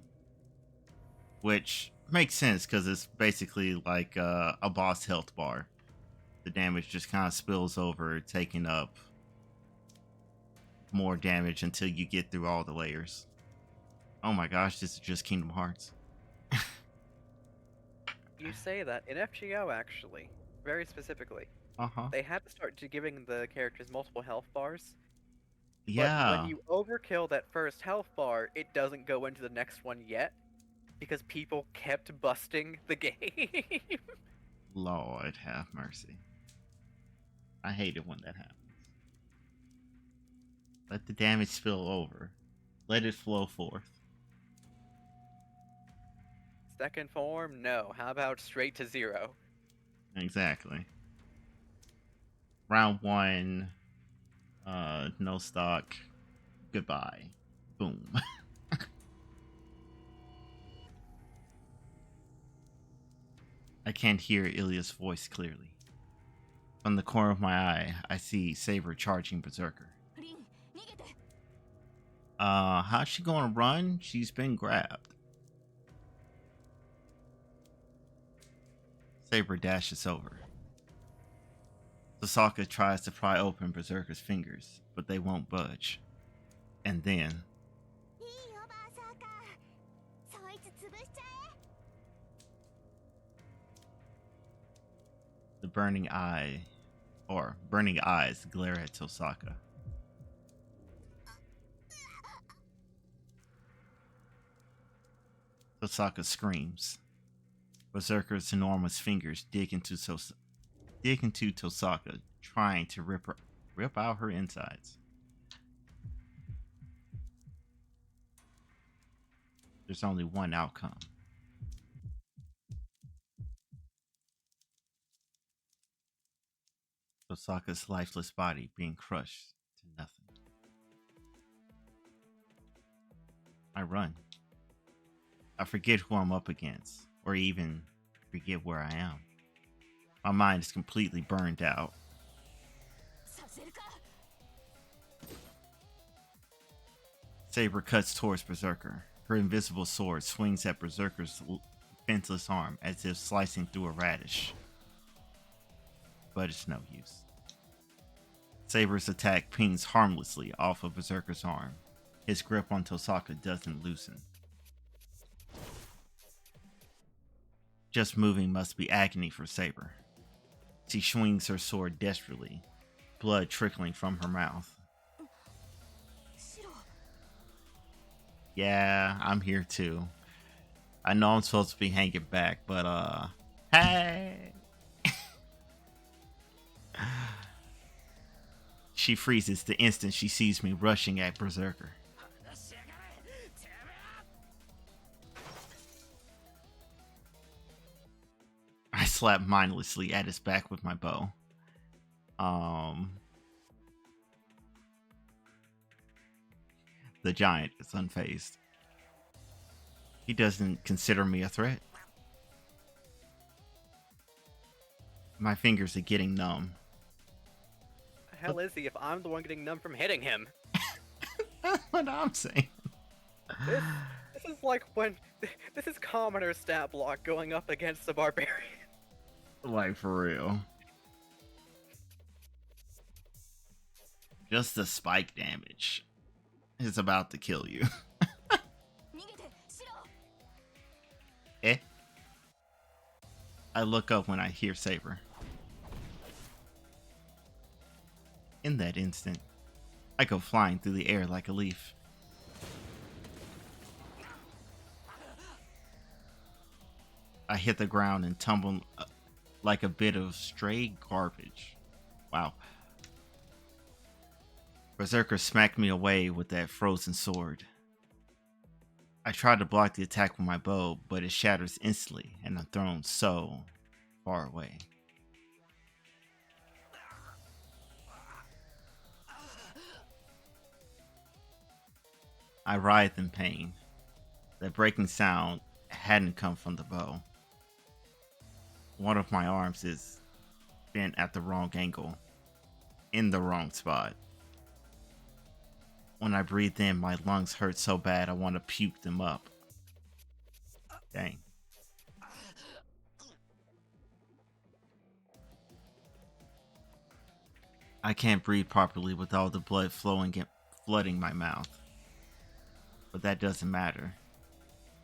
Which makes sense because it's basically like a boss health bar. The damage just kind of spills over, taking up more damage until you get through all the layers. Oh my gosh, this is just Kingdom Hearts. You say that in FGO, actually, very specifically, Uh-huh. they had to start giving the characters multiple health bars. But Yeah. when you overkill that first health bar, it doesn't go into the next one yet because people kept busting the game. Lord have mercy. I hate it when that happens. Let the damage spill over. Let it flow forth. Second form, no. How about straight to 0? Exactly. Round 1, no stock. Goodbye. Boom. I can't hear Ilya's voice clearly. From the corner of my eye, I see Saber charging Berserker. リン、逃げて。 How's she gonna run? She's been grabbed. Saber dashes over. Sasaka tries to pry open Berserker's fingers, but they won't budge. And then, いいよ、バーサーカー。そいつ潰しちゃえ。 the burning eyes glare at Tosaka. Tosaka screams. Berserker's enormous fingers dig into Tosaka, trying to rip out her insides. There's only one outcome. Tosaka's lifeless body being crushed to nothing. I run. I forget who I'm up against, or even forget where I am. My mind is completely burned out. させるか Saber cuts towards Berserker. Her invisible sword swings at Berserker's defenseless arm as if slicing through a radish. But it's no use. Saber's attack pings harmlessly off of Berserker's arm. His grip on Tosaka doesn't loosen. Just moving must be agony for Saber. She swings her sword desperately, blood trickling from her mouth. シロ Yeah, I'm here too. I know I'm supposed to be hanging back, but hey! She freezes the instant she sees me rushing at Berserker. 話しやがれてめえ I slap mindlessly at his back with my bow. The giant is unfazed. He doesn't consider me a threat. My fingers are getting numb. The hell is he if I'm the one getting numb from hitting him? That's what I'm saying. This is like when this is commoner stat block going up against the barbarian. Like, for real. Just the spike damage is about to kill you. 逃げてシロ Eh? I look up when I hear Saber. In that instant, I go flying through the air like a leaf. I hit the ground and tumble like a bit of stray garbage. Wow. Berserker smacked me away with that frozen sword. I tried to block the attack with my bow, but it shatters instantly and I'm thrown so far away. I writhe in pain. That breaking sound hadn't come from the bow. One of my arms is bent at the wrong angle, in the wrong spot. When I breathe in, my lungs hurt so bad I want to puke them up. Dang. I can't breathe properly with all the blood flooding my mouth. But that doesn't matter.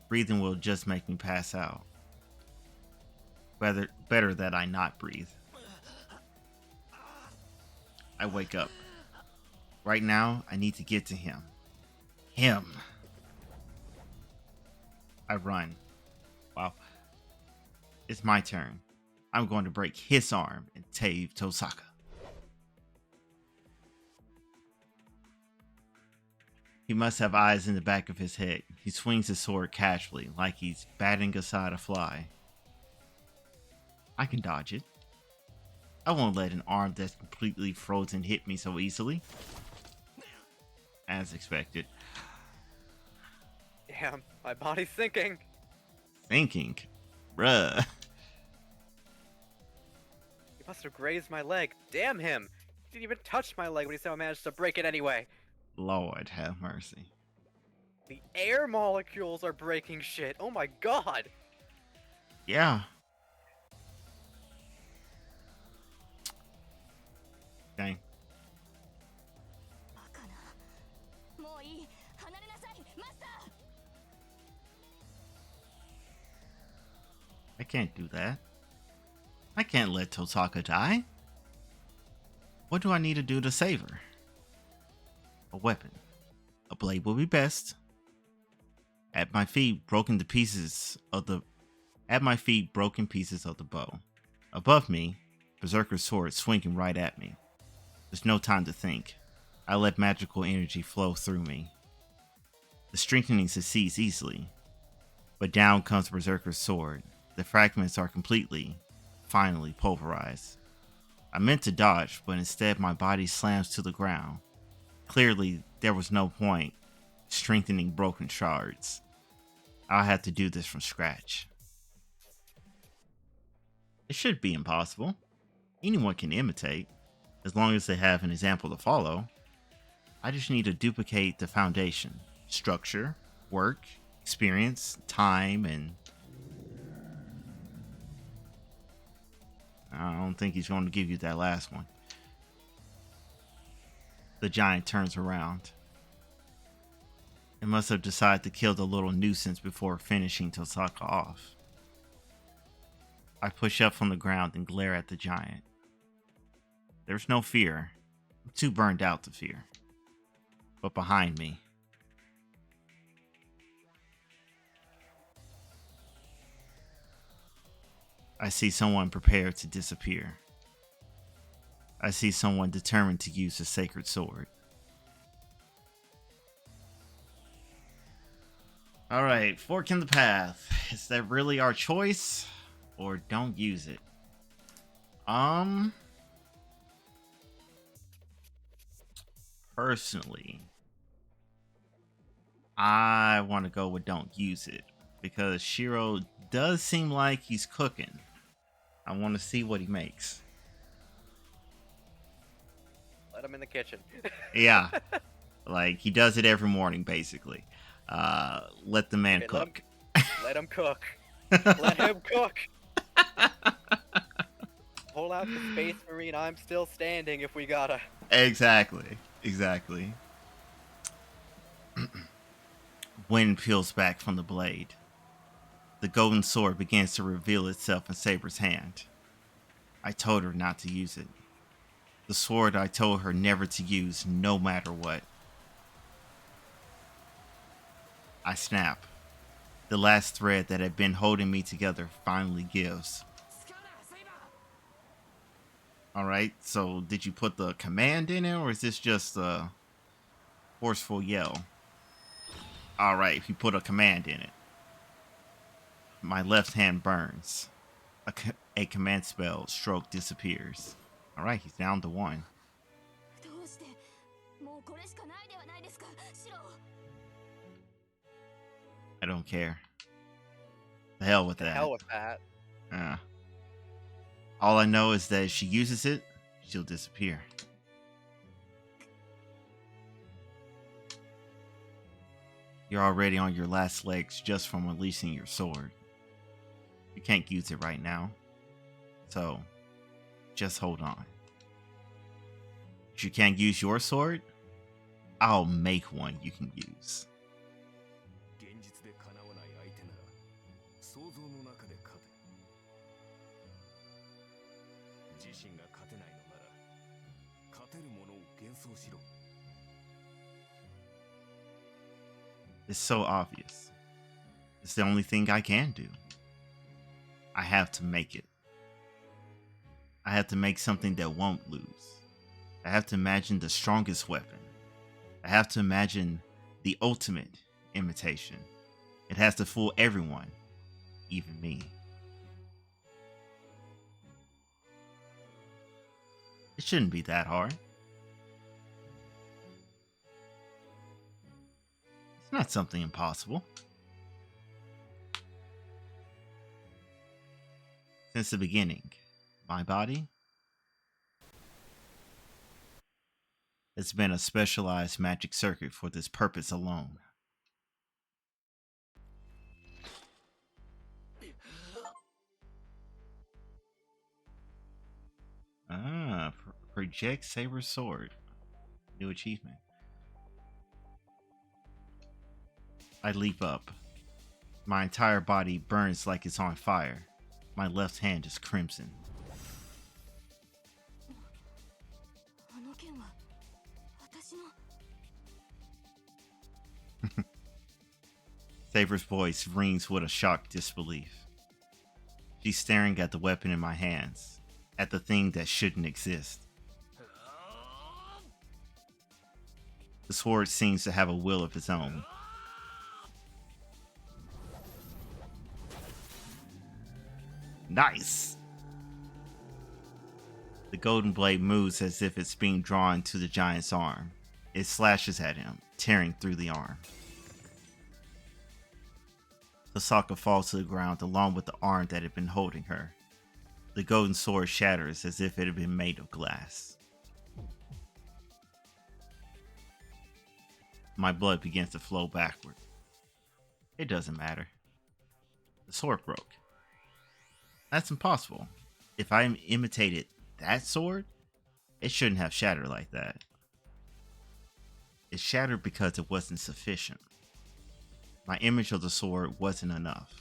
Breathing will just make me pass out. Better that I not breathe. I wake up. Right now, I need to get to him. Him. I run. Wow. It's my turn. I'm going to break his arm and save Tosaka. He must have eyes in the back of his head. He swings his sword casually, like he's batting aside a fly. I can dodge it. I won't let an arm that's completely frozen hit me so easily. As expected. Damn, my body's sinking. Thinking. Bruh. He must have grazed my leg. Damn him! He didn't even touch my leg when he somehow managed to break it anyway. Lord have mercy. The air molecules are breaking shit. Oh my god! Yeah. Dang. バカなもういい離れなさいマスター I can't do that. I can't let Tosaka die. What do I need to do to save her? A weapon. A blade will be best. At my feet, broken pieces of the bow. Above me, Berserker's sword swinging right at me. There's no time to think. I let magical energy flow through me. The strengthening succeeds easily, but down comes Berserker's sword. The fragments are finally pulverized. I meant to dodge, but instead my body slams to the ground. Clearly, there was no point strengthening broken shards. I'll have to do this from scratch. It should be impossible. Anyone can imitate, as long as they have an example to follow. I just need to duplicate the foundation, structure, work, experience, time, and I don't think he's going to give you that last one. The giant turns around. It must have decided to kill the little nuisance before finishing Tosaka off. I push up from the ground and glare at the giant. There's no fear. I'm too burned out to fear. But behind me, I see someone prepared to disappear. I see someone determined to use the sacred sword. Alright, fork in the path. Is that really our choice? Or don't use it? Personally, I want to go with don't use it. Because Shiro does seem like he's cooking. I want to see what he makes. Let him in the kitchen. Yeah. Like, he does it every morning, basically. Let the man Okay, cook. Let him cook. Let him cook. Pull out the Space Marine. I'm still standing if we gotta. Exactly. Wind peels back from the blade. The golden sword begins to reveal itself in Saber's hand. I told her not to use it. The sword I told her never to use, no matter what. I snap. The last thread that had been holding me together finally gives. Alright, so did you put the command in it, or is this just a forceful yell? Alright, if you put a command in it. My left hand burns. A command spell stroke disappears. Alright, he's down to 1. どうしてもうこれしかないではないですか、シロ。 I don't care. The hell with To that. hell with that. All I know is that if she uses it, she'll disappear. You're already on your last legs just from releasing your sword. You can't use it right now. So, just hold on. If you can't use your sword, I'll make one you can use. 現実で叶わない相手なら想像の中で勝て。自身が勝てないのなら勝てるものを幻想しろ。 It's so obvious. It's the only thing I can do. I have to make it. I have to make something that won't lose. I have to imagine the strongest weapon. I have to imagine the ultimate imitation. It has to fool everyone, even me. It shouldn't be that hard. It's not something impossible. Since the beginning, my body has been a specialized magic circuit for this purpose alone. Project Saber Sword. New achievement. I leap up. My entire body burns like it's on fire. My left hand is crimson. あの剣は私の。 Saber's voice rings with a shocked disbelief. She's staring at the weapon in my hands, at the thing that shouldn't exist. The sword seems to have a will of its own. Nice! The golden blade moves as if it's being drawn to the giant's arm. It slashes at him, tearing through the arm. Tosaka falls to the ground along with the arm that had been holding her. The golden sword shatters as if it had been made of glass. My blood begins to flow backward. It doesn't matter. The sword broke. That's impossible. If I imitated that sword, it shouldn't have shattered like that. It shattered because it wasn't sufficient. My image of the sword wasn't enough.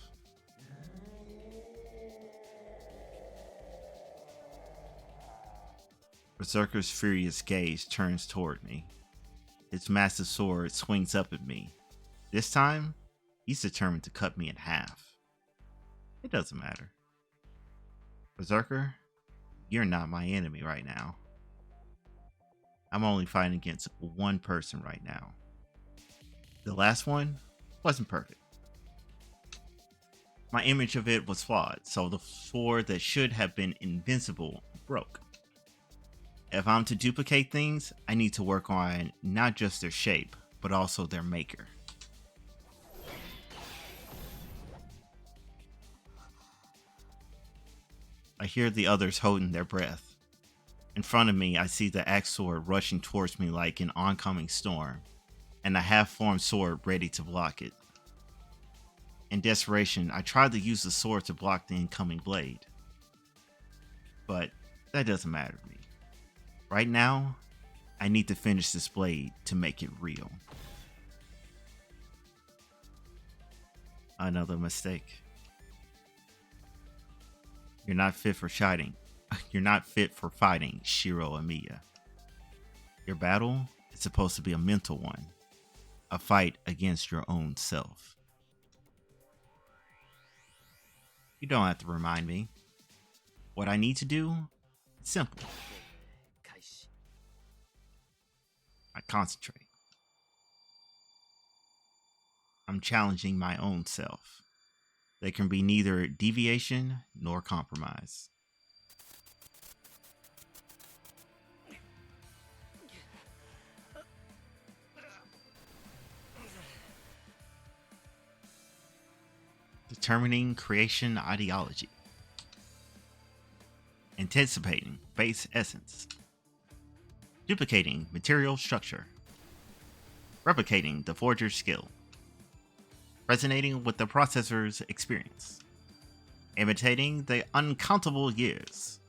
Berserker's furious gaze turns toward me. His massive sword swings up at me. This time, he's determined to cut me in half. It doesn't matter. Berserker, you're not my enemy right now. I'm only fighting against one person right now. The last one wasn't perfect. My image of it was flawed, so the sword that should have been invincible broke. If I'm to duplicate things, I need to work on not just their shape, but also their maker. I hear the others holding their breath. In front of me, I see the axe sword rushing towards me like an oncoming storm, and a half-formed sword ready to block it. In desperation, I tried to use the sword to block the incoming blade. But that doesn't matter to me. Right now, I need to finish this blade to make it real. Another mistake. You're not fit for fighting. You're not fit for fighting Shiro Amiya. Your battle is supposed to be a mental one. A fight against your own self. You don't have to remind me. What I need to do is simple. I concentrate. I'm challenging my own self. There can be neither deviation nor compromise. Determining creation ideology. Anticipating base essence. Duplicating material structure. Replicating the forger's skill. Resonating with the processor's experience. Imitating the uncountable years.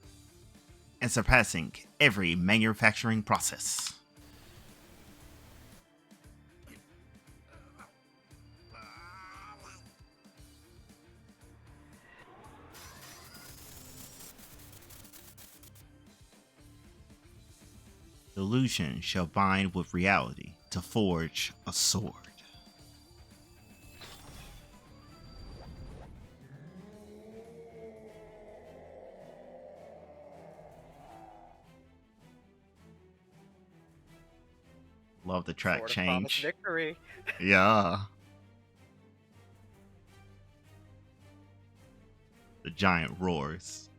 And surpassing every manufacturing process. Illusion shall bind with reality to forge a sword. Love the track Sword of Promised change. Victory. Yeah. The giant roars.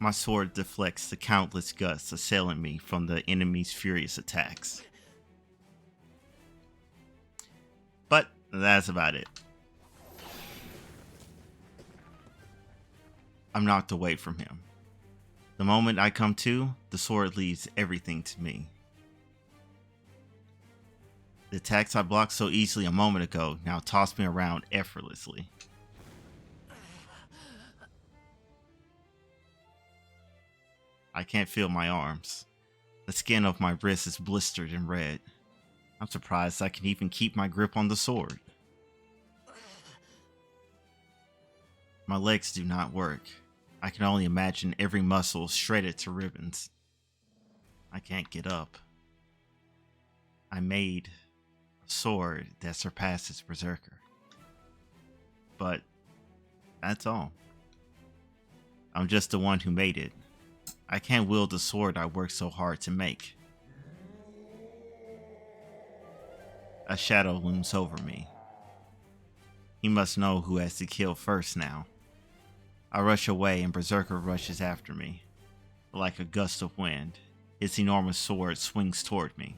My sword deflects the countless gusts assailing me from the enemy's furious attacks. But that's about it. I'm knocked away from him. The moment I come to, the sword leaves everything to me. The attacks I blocked so easily a moment ago now toss me around effortlessly. I can't feel my arms. The skin of my wrist is blistered and red. I'm surprised I can even keep my grip on the sword. My legs do not work. I can only imagine every muscle shredded to ribbons. I can't get up. I made a sword that surpasses Berserker. But that's all. I'm just the one who made it. I can't wield the sword I worked so hard to make. A shadow looms over me. He must know who has to kill first now. I rush away and Berserker rushes after me. Like a gust of wind, its enormous sword swings toward me.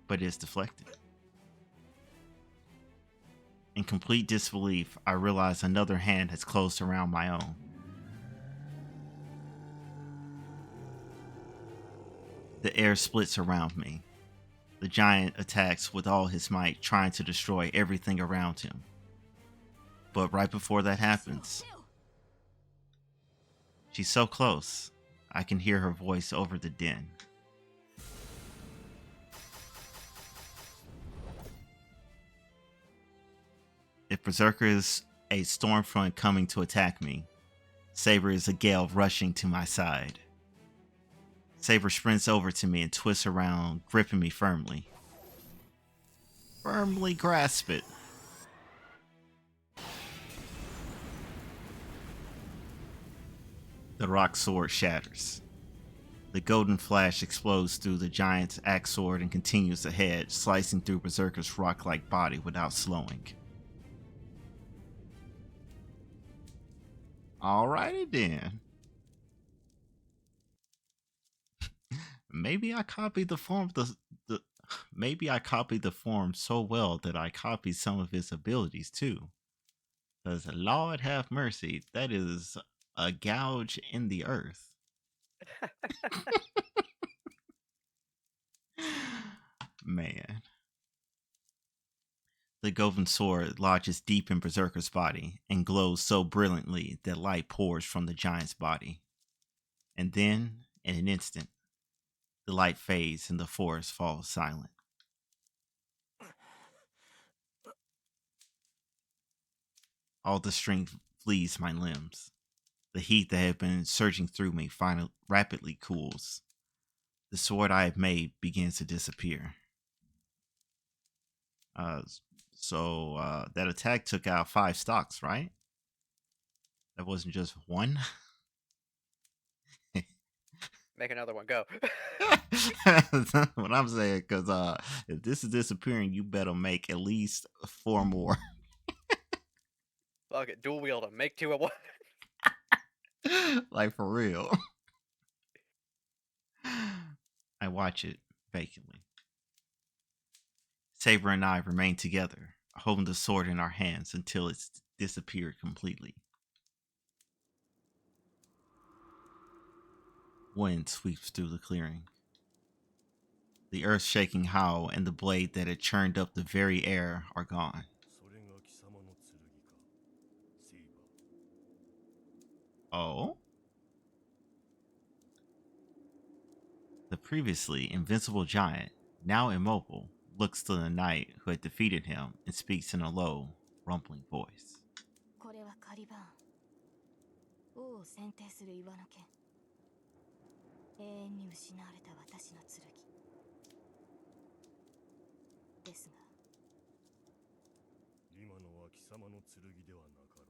But is deflected. In complete disbelief, I realize another hand has closed around my own. The air splits around me. The giant attacks with all his might, trying to destroy everything around him. But right before that happens, she's so close, I can hear her voice over the din. If Berserker is a stormfront coming to attack me, Saber is a gale rushing to my side. Saber sprints over to me and twists around, gripping me firmly. Firmly grasp it. The rock sword shatters. The golden flash explodes through the giant's axe sword and continues ahead, slicing through Berserker's rock-like body without slowing. Alrighty then. Maybe I copied the form maybe I copied the form so well that I copied some of his abilities too. Because Lord have mercy, that is a gouge in the earth. Man. The golden sword lodges deep in Berserker's body and glows so brilliantly that light pours from the giant's body. And then, in an instant, the light fades and the forest falls silent. All the strength flees my limbs. The heat that had been surging through me finally rapidly cools. The sword I have made begins to disappear. So that attack took out 5 stocks, right? That wasn't just one? Make another one, go. That's what I'm saying, because if this is disappearing, you better make at least 4 more. Fuck it, dual wield them, make 2 at once. Like, for real. I watch it vacantly. Saber and I remain together, holding the sword in our hands until it's disappeared completely. Wind sweeps through the clearing. The earth-shaking howl and the blade that had churned up the very air are gone. Oh? The previously invincible giant, now immobile, looks to the knight who had defeated him and speaks in a low, rumbling voice. これはカリバーン。王を選定する岩の剣。永遠に失われた私の剣。ですが、今のは貴様の剣ではなかろう。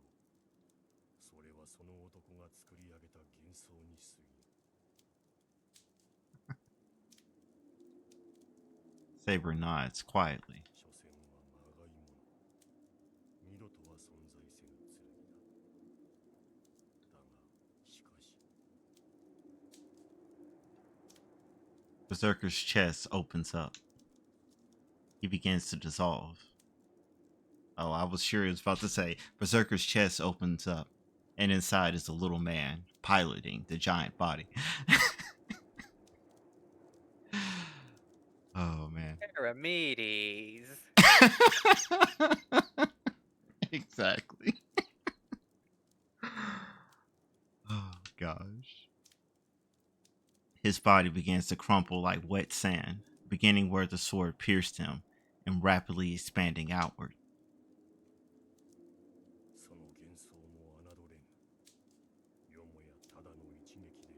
それはその男が作り上げた幻想に過ぎん。Saber nods quietly. 所詮はまがいもの。二度とは存在せぬ剣だ。だが、しかし。Berserker's chest opens up. He begins to dissolve. Oh, I was sure he was about to say, Berserker's chest opens up, and inside is a little man piloting the giant body. Oh, man. Paramedes. Exactly. Oh, gosh. His body begins to crumple like wet sand, beginning where the sword pierced him and rapidly expanding outward. その幻想も侮れん。よもやただの一撃で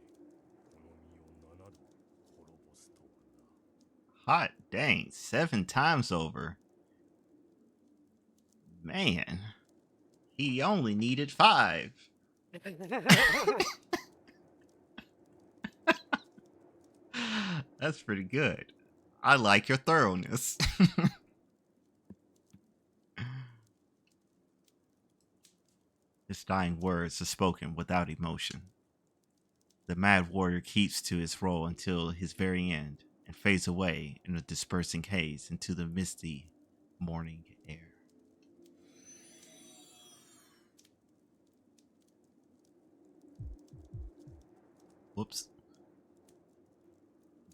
この身を7度滅ぼすとはな。 Hot dang, 7 times over. Man, he only needed 5. That's pretty good. I like your thoroughness. His dying words are spoken without emotion. The mad warrior keeps to his role until his very end and fades away in a dispersing haze into the misty morning air. Whoops.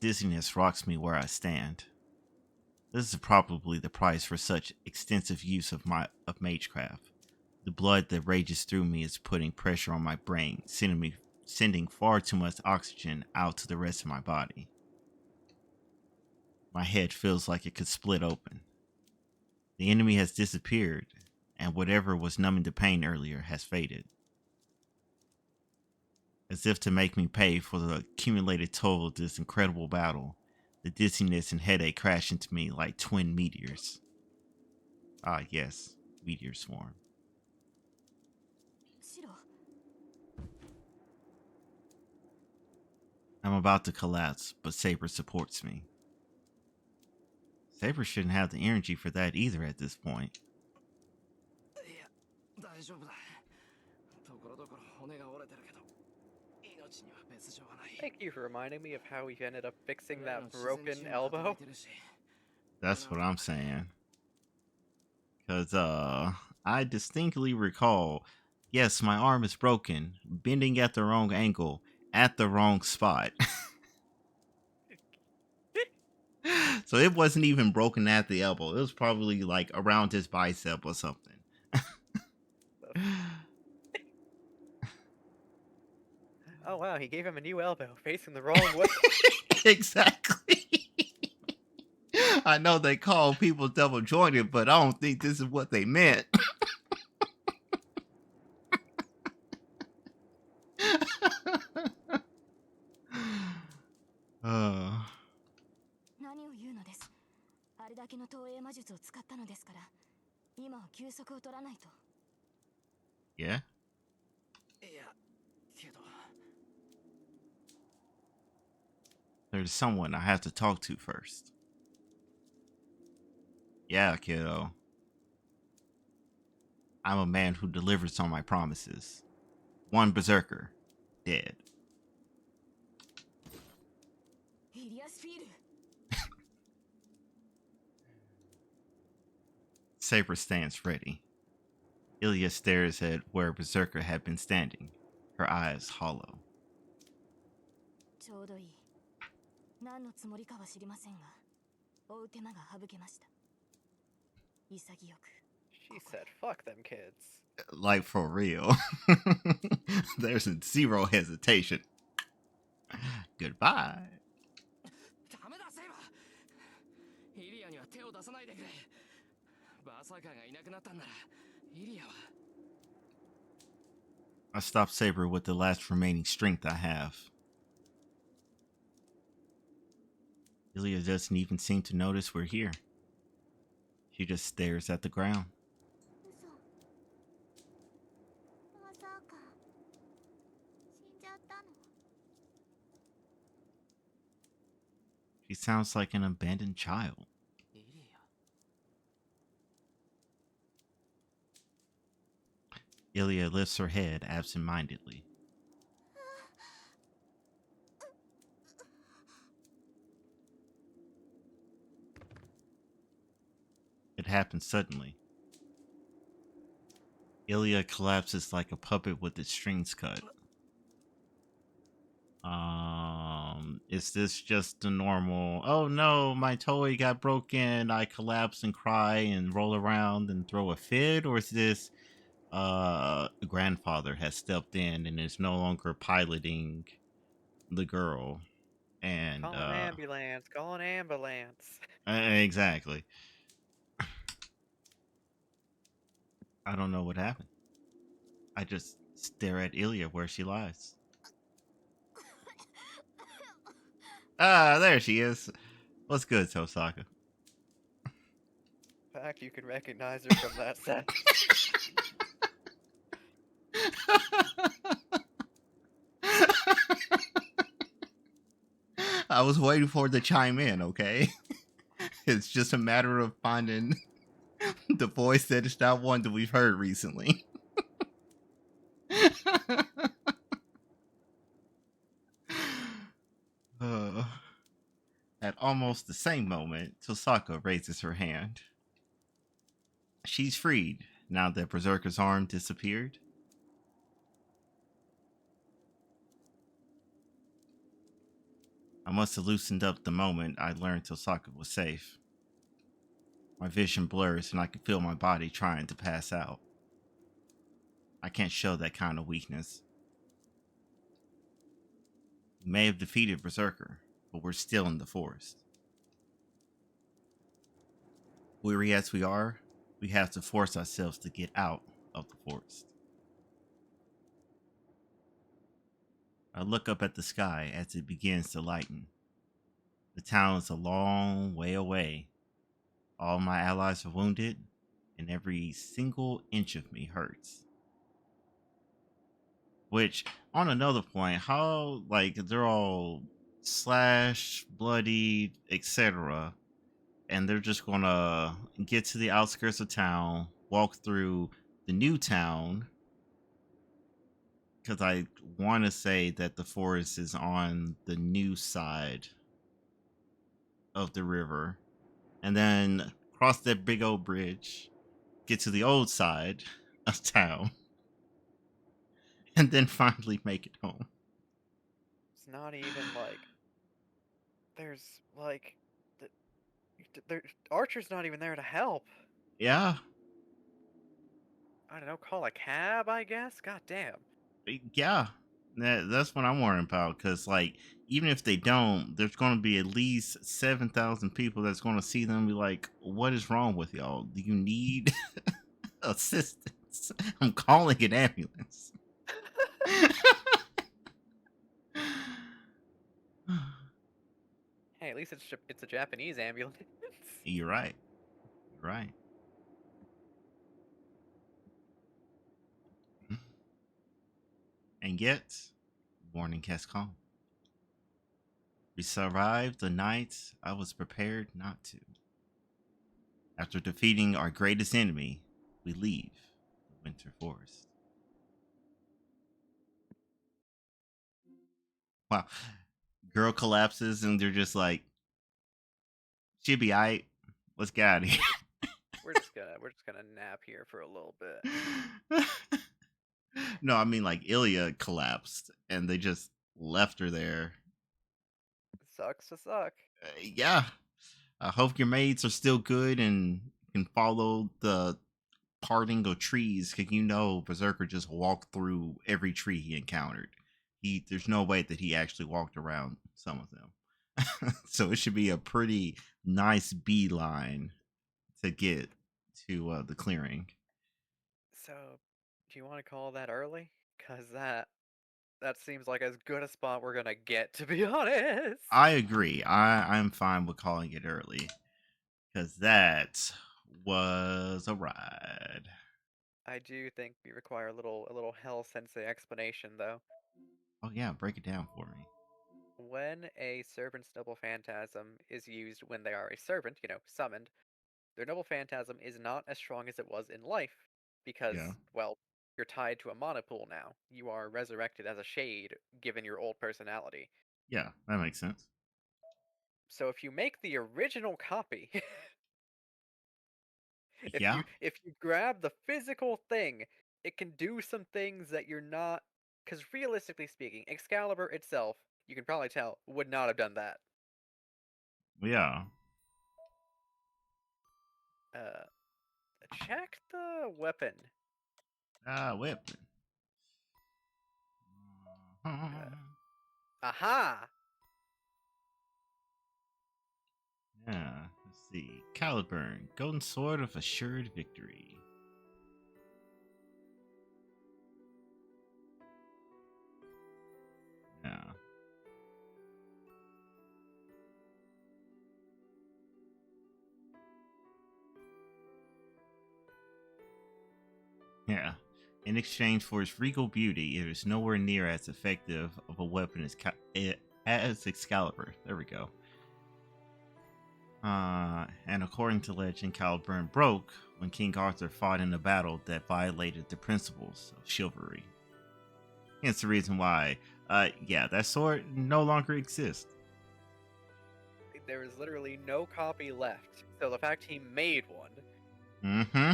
Dizziness rocks me where I stand. This is probably the price for such extensive use of magecraft. The blood that rages through me is putting pressure on my brain, sending far too much oxygen out to the rest of my body. My head feels like it could split open. The enemy has disappeared, and whatever was numbing the pain earlier has faded. As if to make me pay for the accumulated toll of this incredible battle, the dizziness and headache crash into me like twin meteors. Ah, yes, meteor swarm. I'm about to collapse, but Saber supports me. Saber shouldn't have the energy for that either at this point. Thank you for reminding me of how we ended up fixing that broken elbow. That's what I'm saying. Because, I distinctly recall, yes, my arm is broken, bending at the wrong angle, at the wrong spot. So it wasn't even broken at the elbow. It was probably like around his bicep or something. Oh wow, he gave him a new elbow, facing the wrong way. Exactly. I know they call people double jointed, but I don't think this is what they meant. uh 何を言うのです。あれだけの投影魔術を使ったのですから、今は休息を取らないと。Yeah? There's someone I have to talk to first. Yeah, kiddo. I'm a man who delivers on my promises. One berserker, dead. Saber stands ready. Ilya stares at where Berserker had been standing, her eyes hollow. She said, fuck them kids. Like, for real. There's zero hesitation. Goodbye. I stopped Saber with the last remaining strength I have. Ilya doesn't even seem to notice we're here. She just stares at the ground. She sounds like an abandoned child. Ilya lifts her head absent-mindedly. It happens suddenly. Ilya collapses like a puppet with its strings cut. Is this just a normal, oh no, my toy got broken, I collapse and cry and roll around and throw a fit? Or is this grandfather has stepped in and is no longer piloting the girl? And call an ambulance, call an ambulance. Exactly. I don't know what happened. I just stare at Ilya where she lies. Ah, there she is. What's good, Tosaka? In fact, you can recognize her from that set. I was waiting for it to chime in, okay? It's just a matter of finding the voice that is not one that we've heard recently. Uh, at almost the same moment, Tosaka raises her hand. She's freed now that Berserker's arm disappeared. I must have loosened up the moment I learned Tosaka was safe. My vision blurs and I can feel my body trying to pass out. I can't show that kind of weakness. We may have defeated Berserker, but we're still in the forest. Weary as we are, we have to force ourselves to get out of the forest. I look up at the sky as it begins to lighten. The town is a long way away. All my allies are wounded, and every single inch of me hurts. Which, on another point, how, like, they're all slashed, bloodied, etc., and they're just gonna get to the outskirts of town, walk through the new town, because I want to say that the forest is on the new side of the river, and then cross that big old bridge, get to the old side of town, and then finally make it home. It's not even like there's like Archer's not even there to help. Yeah, I don't know, call a cab, I guess. God damn. yeah. That's what I'm worrying about, because, like, even if they don't, there's going to be at least 7,000 people that's going to see them and be like, what is wrong with y'all? Do you need assistance? I'm calling an ambulance. Hey, at least it's a Japanese ambulance. You're right. You're right. And yet, morning has come. We survived the night I was prepared not to. After defeating our greatest enemy, we leave the winter forest. Wow. Girl collapses and they're just like, she'll be alright. Let's get out of here. we're just gonna nap here for a little bit. No, I mean, like, Ilya collapsed and they just left her there. Sucks to suck. Yeah. I hope your mates are still good and can follow the parting of trees, because you know Berserker just walked through every tree he encountered. There's no way that he actually walked around some of them. So it should be a pretty nice beeline to get to the clearing. So, do you want to call that early? Cause that seems like as good a spot we're gonna get, to be honest. I agree. I'm fine with calling it early, because that was a ride. I do think we require a little Hell Sensei explanation, though. Oh yeah, break it down for me. When a servant's noble phantasm is used when they are a servant, summoned, their noble phantasm is not as strong as it was in life, because, Yeah. well, you're tied to a mana pool now. You are resurrected as a shade, given your old personality. Yeah, that makes sense. So if you make the original copy, Yeah. if you grab the physical thing, it can do some things that you're not. Because realistically speaking, Excalibur itself, you can probably tell, would not have done that. Yeah. Check the weapon. Weapon. Aha! Yeah, let's see. Caliburn, Golden Sword of Assured Victory. Yeah. Yeah. In exchange for its regal beauty, it is nowhere near as effective of a weapon as Excalibur. There we go. And according to legend, Caliburn broke when King Arthur fought in a battle that violated the principles of chivalry. Hence the reason why, yeah, that sword no longer exists. There is literally no copy left. So the fact he made one, Mm-hmm.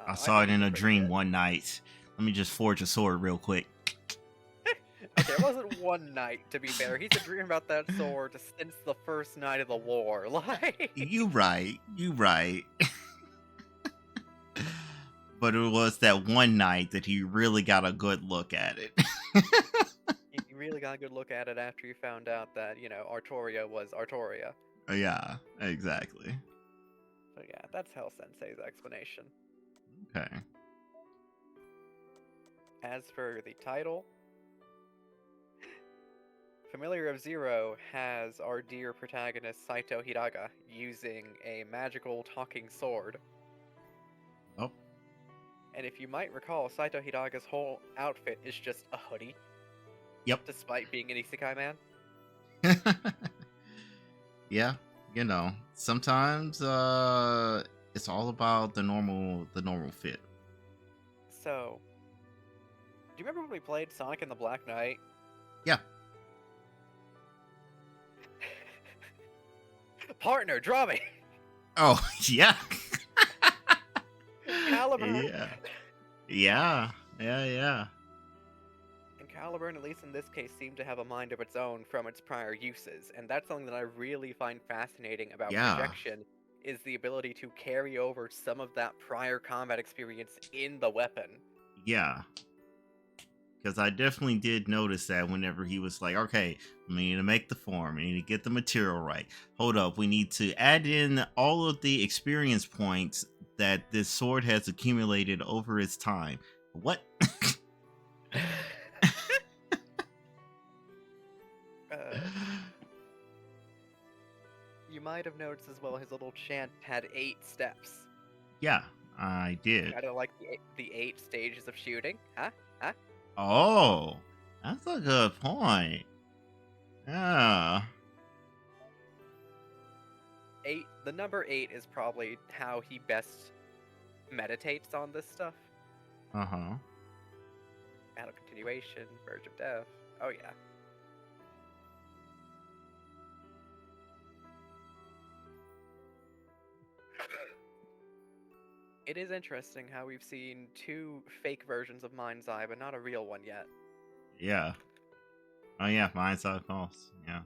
I saw it think in is a pretty dream good. one night. Let me just forge a sword real quick. Okay, it wasn't one night, to be fair. He's been dreaming about that sword since the first night of the war. Like, You right. You right. But it was that one night that he really got a good look at it. you really got a good look at it after you found out that, Artoria was Artoria. Yeah, exactly. So yeah, that's Hell Sensei's explanation. Okay. As for the title, Familiar of Zero has our dear protagonist Saito Hiraga using a magical talking sword. Oh. And if you might recall, Saito Hiraga's whole outfit is just a hoodie. Yep. Despite being an isekai man. Yeah, sometimes it's all about the normal fit. So, do you remember when we played Sonic and the Black Knight? Yeah. Partner, draw me! Oh, yeah. Caliburn! Yeah. Yeah. And Caliburn, at least in this case, seemed to have a mind of its own from its prior uses, and that's something that I really find fascinating about Yeah. projection, is the ability to carry over some of that prior combat experience in the weapon. Yeah. Because I definitely did notice that whenever he was like, okay, we need to make the form, we need to get the material right. Hold up, we need to add in all of the experience points that this sword has accumulated over its time. What? You might have noticed as well his little chant had 8 steps. Yeah, I did. Kind of like the 8 stages of shooting, huh? Oh, that's a good point. Yeah. 8. The number 8 is probably how he best meditates on this stuff. Uh-huh. Battle continuation, verge of death. Oh yeah. It is interesting how we've seen 2 fake versions of Mind's Eye, but not a real one yet. Yeah. Oh yeah, Mind's Eye Pulse. Yeah.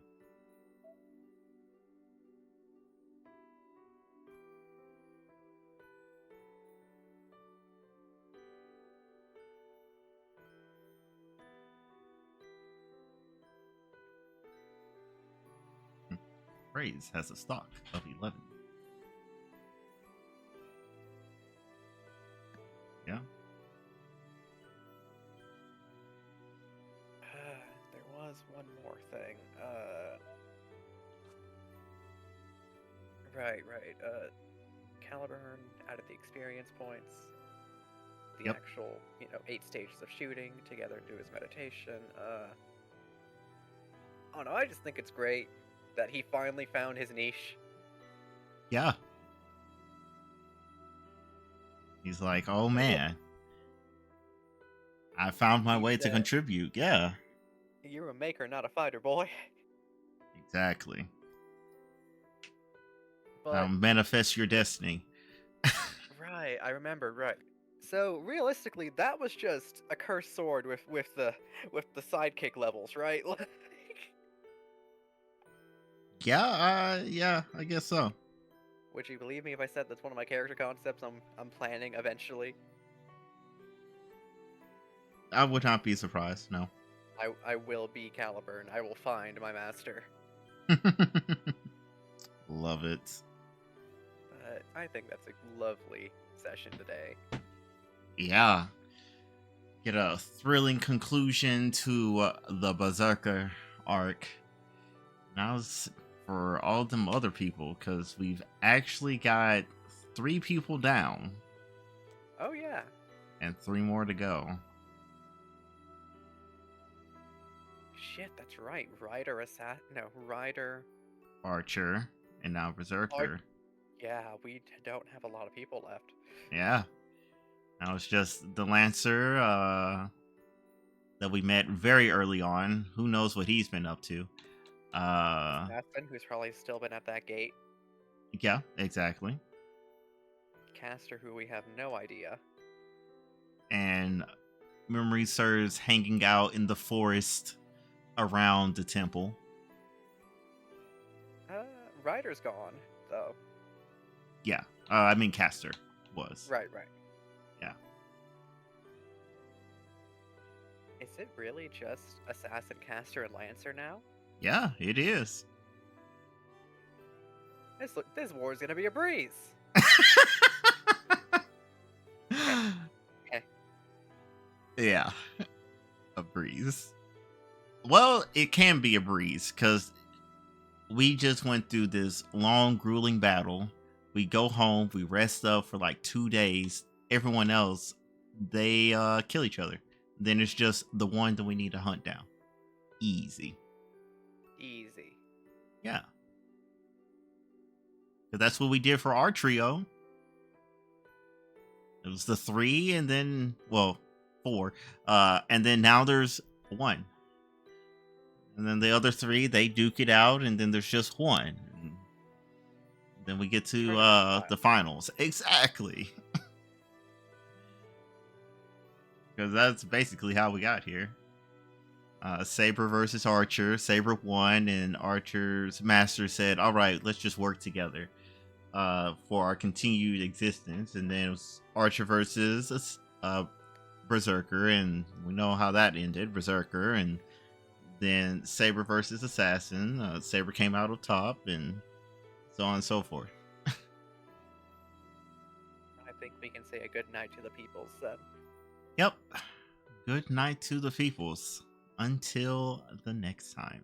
Praise has a stock of 11. Yeah. There was one more thing. Right. Caliburn added the experience points. The Yep. actual, 8 stages of shooting together into his meditation. Oh no, I just think it's great that he finally found his niche. Yeah. He's like, oh man, I found my He way to said, contribute. Yeah. "You're a maker, not a fighter, boy." Exactly. But Manifest your destiny. right, I remembered. Right. So realistically, that was just a cursed sword with the sidekick levels, right? Like, Yeah, I guess so. would you believe me if I said that's one of my character concepts I'm planning eventually? I would not be surprised, no. I will be Caliburn. I will find my master. Love it. But I think that's a lovely session today. Yeah. Get a thrilling conclusion to the Berserker arc. Now it's for all them other people, because we've actually got 3 people down Oh yeah. and 3 more to go. Shit, that's right. Rider. Archer and now Berserker. Yeah, we don't have a lot of people left. Yeah. Now it's just the Lancer that we met very early on. Who knows what he's been up to? Aspen, who's probably still been at that gate. Yeah, exactly. Caster, who we have no idea. And memory serves hanging out in the forest around the temple. Ryder's gone, though. Yeah, I mean Caster was. Right. Yeah. Is it really just Assassin, Caster, and Lancer now? Yeah, it is. This war is gonna be a breeze. Yeah, a breeze. Well, it can be a breeze because we just went through this long, grueling battle. We go home, we rest up for like 2 days. Everyone else, they kill each other. Then it's just the one that we need to hunt down. Easy. Easy. Yeah. 'Cause that's what we did for our trio. It was the 3 and then, well, 4. And then now there's 1. And then the other 3, they duke it out, and then there's just 1. And then we get to the finals. Exactly. Because that's basically how we got here. Saber versus Archer. Saber won, and Archer's master said, all right, let's just work together for our continued existence. And then it was Archer versus Berserker, and we know how that ended. Berserker, and then Saber versus Assassin. Saber came out on top, and so on and so forth. I think we can say a good night to the peoples then. Yep. Good night to the peoples. Until the next time.